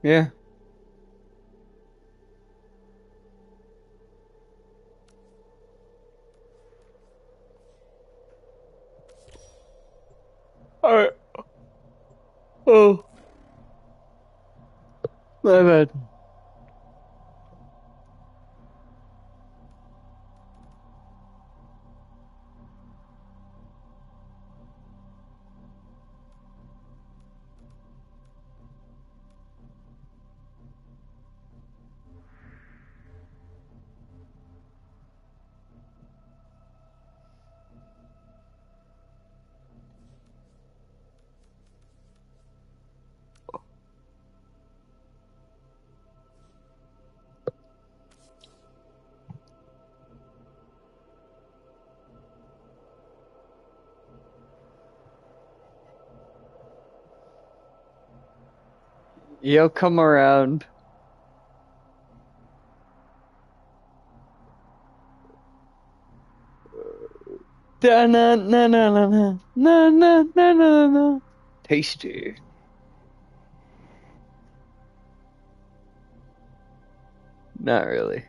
Yeah. Alright. Oh, my bad. You'll come around. Da na na na na na na na na na na. Tasty. Not really.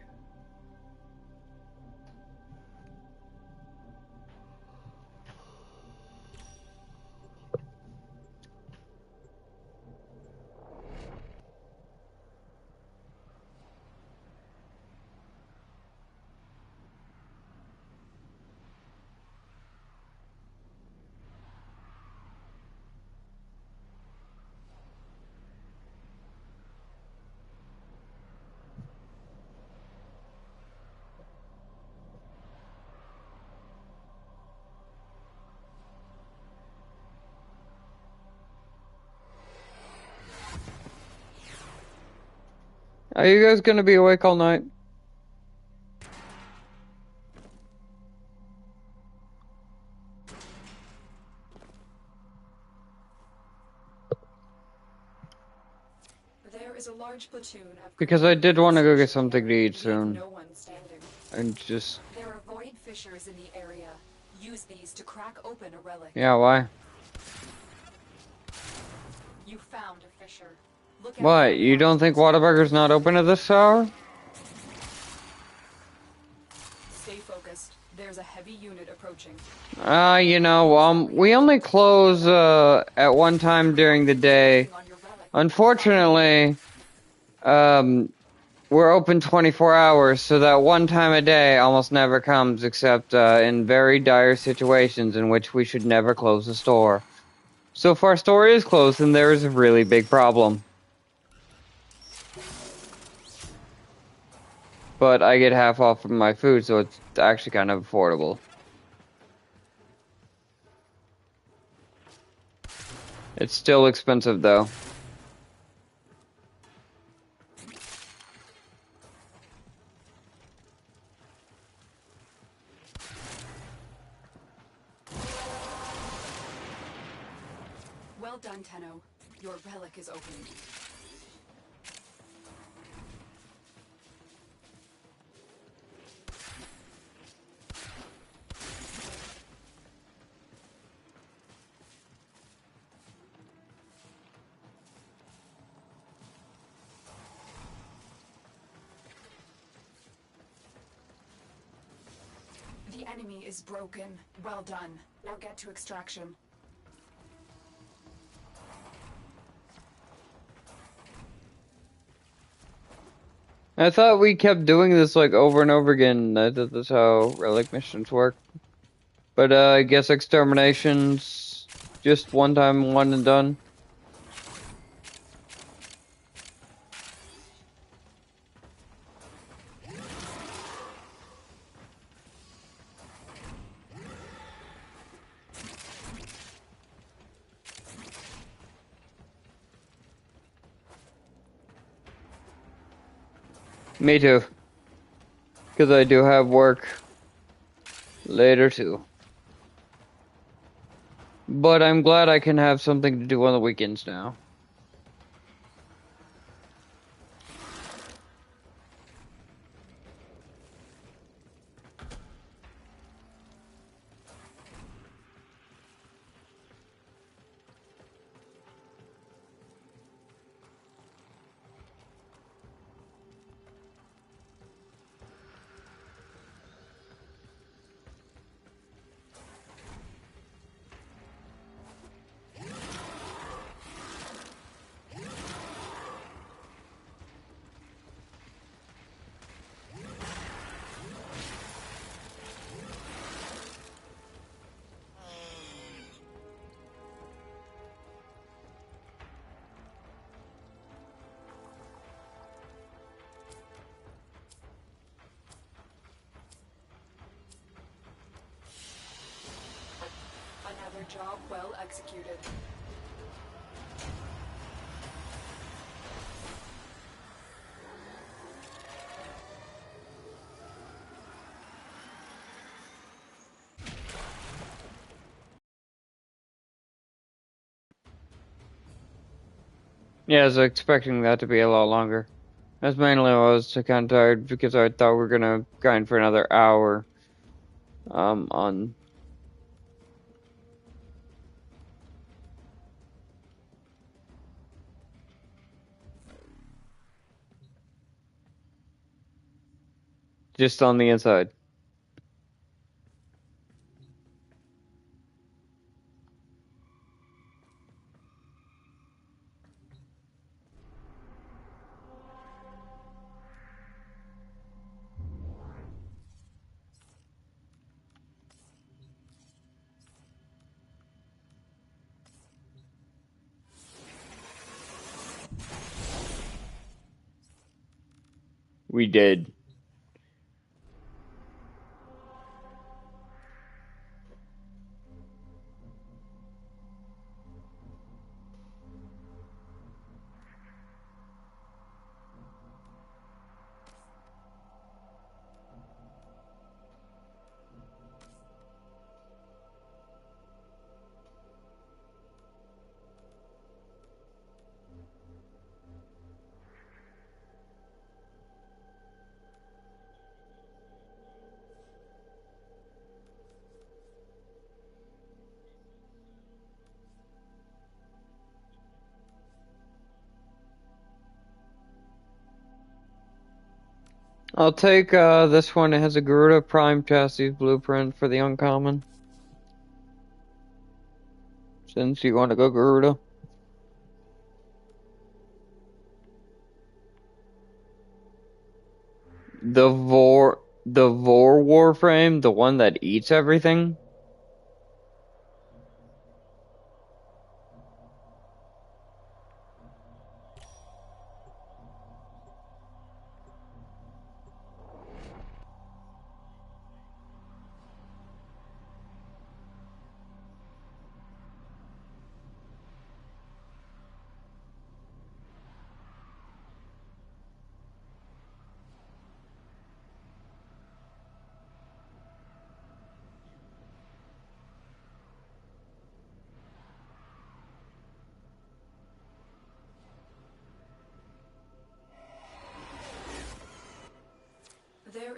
Are you guys gonna be awake all night? There is a large platoon of Because I did want to go get stationed something to there. eat Leave soon. no one standing. And just. There are void fissures in the area. Use these to crack open a relic. Yeah, why? You found a fissure. Look out for What? You don't think Whataburger's not open at this hour? Stay focused. There's a heavy unit approaching. You know, we only close, at one time during the day. Unfortunately, we're open 24 hours, so that one time a day almost never comes, except, in very dire situations in which we should never close the store. So if our store is closed, then there is a really big problem. But I get half off of my food, so it's actually kind of affordable. It's still expensive, though. Well done, Tenno. Your relic is opened. The enemy is broken. Well done. Now get to extraction. I thought we kept doing this like over and over again. I thought that's how relic missions work. But I guess extermination's just one time, one and done. Me too. Because I do have work later too. But I'm glad I can have something to do on the weekends now. Another job well executed. Yeah, I was expecting that to be a lot longer. That's mainly why I was kind of tired because I thought we were gonna grind for another hour. On just on the inside. We did. I'll take this one. It has a Garuda Prime chassis blueprint for the uncommon. Since you want to go Garuda. The Vor Warframe, the one that eats everything.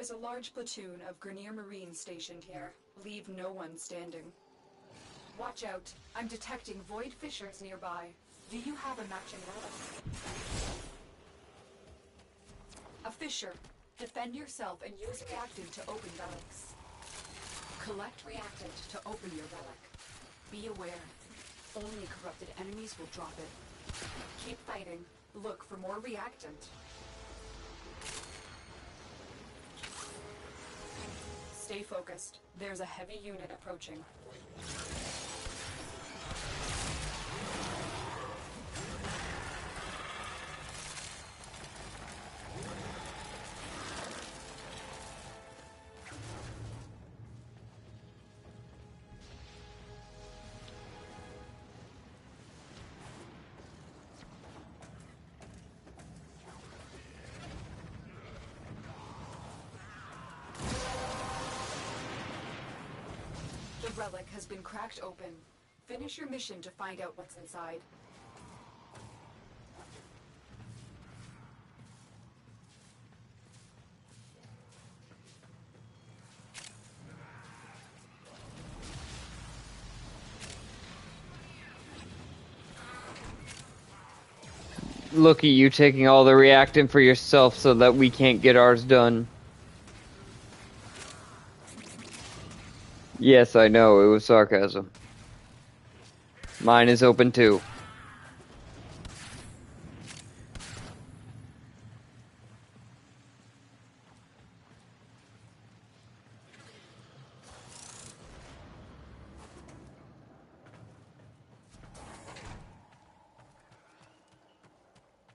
There's a large platoon of Grenier Marines stationed here. Leave no one standing. Watch out. I'm detecting void fissures nearby. Do you have a matching relic? A fissure. Defend yourself and use reactant to open relics. Collect reactant to open your relic. Be aware. Only corrupted enemies will drop it. Keep fighting. Look for more reactant. Stay focused. There's a heavy unit approaching. The relic has been cracked open. Finish your mission to find out what's inside. Look at you taking all the reactant for yourself so that we can't get ours done. Yes, I know, it was sarcasm. Mine is open too.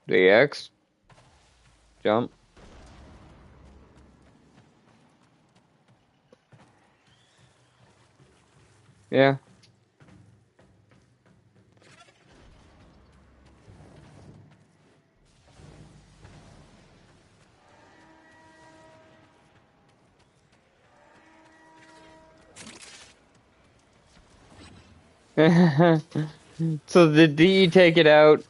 The X. Jump. Yeah. So did you take it out?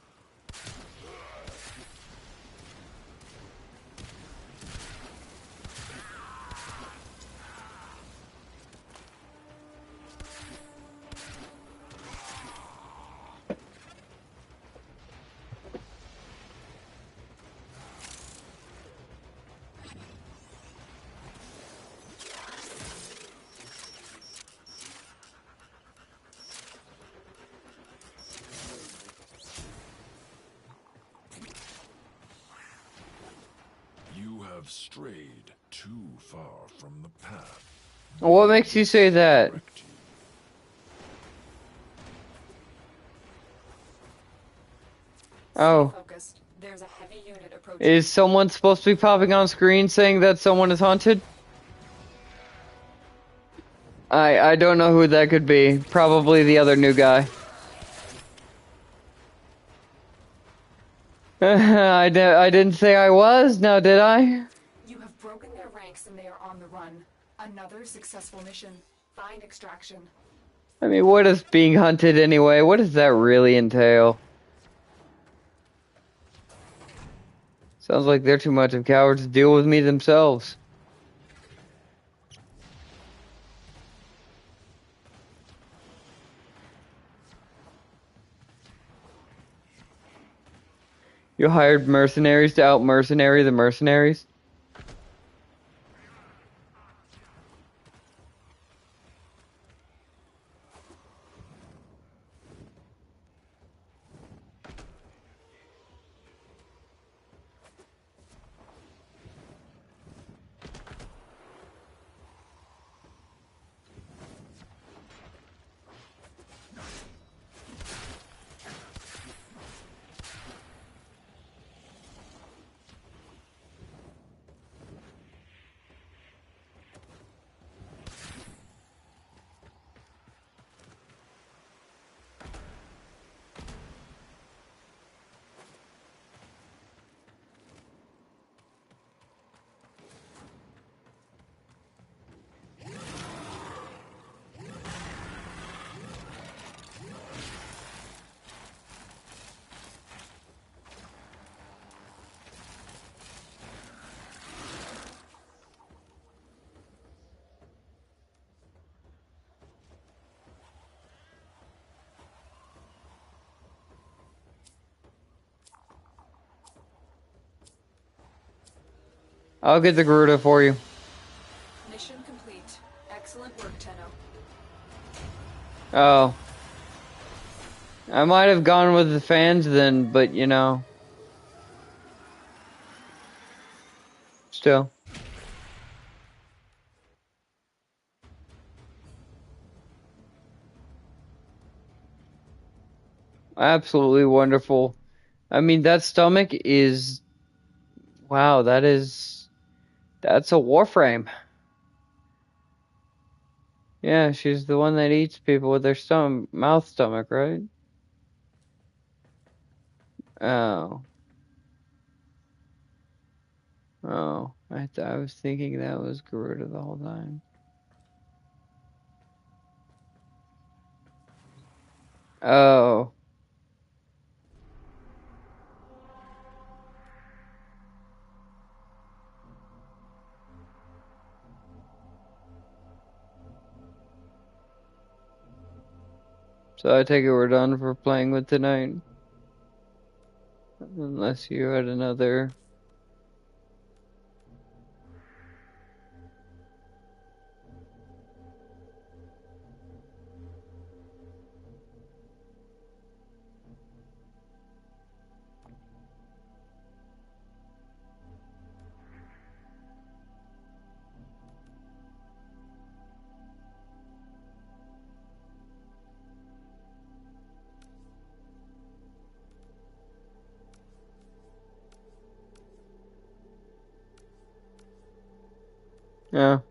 Strayed too far from the path. What makes you say that? Oh. There's a heavy unit approaching. Is someone supposed to be popping on screen saying that someone is haunted? I don't know who that could be. Probably the other new guy. I didn't say I was, now did I? You have broken their ranks and they are on the run. Another successful mission. Find extraction. I mean, what is being hunted anyway? What does that really entail? Sounds like they're too much of cowards to deal with me themselves. You hired mercenaries to out-mercenary the mercenaries? I'll get the Garuda for you. Mission complete. Excellent work, Tenno. Oh. I might have gone with the fans then, but you know. Still. Absolutely wonderful. I mean, that stomach is... Wow, that's a Warframe. Yeah, she's the one that eats people with their mouth stomach, right? Oh. Oh. I was thinking that was Garuda the whole time. Oh. So I take it we're done for playing with tonight. Unless you had another... Yeah.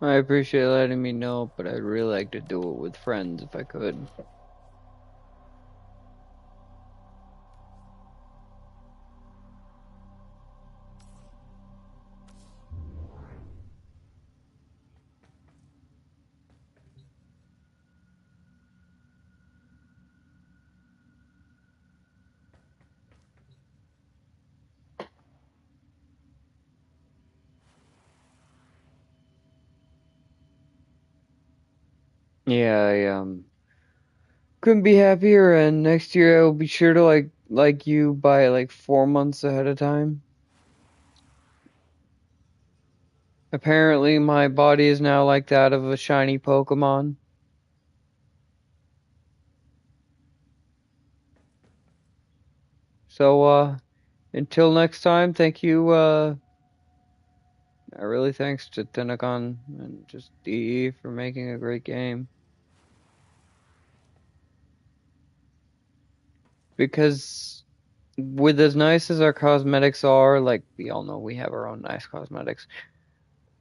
I appreciate letting me know, but I'd really like to do it with friends if I could. Yeah, I couldn't be happier, and next year I'll be sure to like you by like 4 months ahead of time. Apparently my body is now like that of a shiny Pokemon. So until next time, thank you, really thanks to Tennocon and just DE for making a great game. Because with as nice as our cosmetics are, like we all know we have our own nice cosmetics.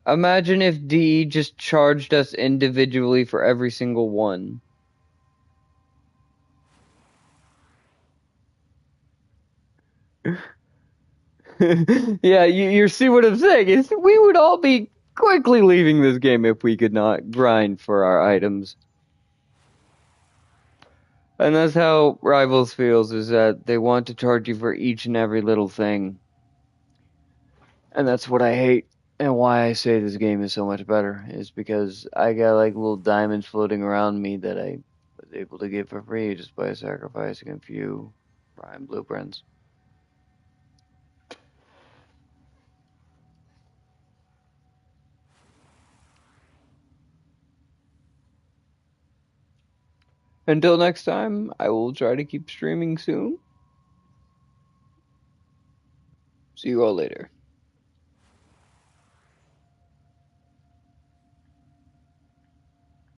Imagine if DE just charged us individually for every single one. Yeah, you see what I'm saying? We would all be quickly leaving this game if we could not grind for our items. And that's how Rivals feels, is that they want to charge you for each and every little thing. And that's what I hate, and why I say this game is so much better, is because I got like little diamonds floating around me that I was able to get for free just by sacrificing a few prime blueprints. Until next time, I will try to keep streaming soon. See you all later.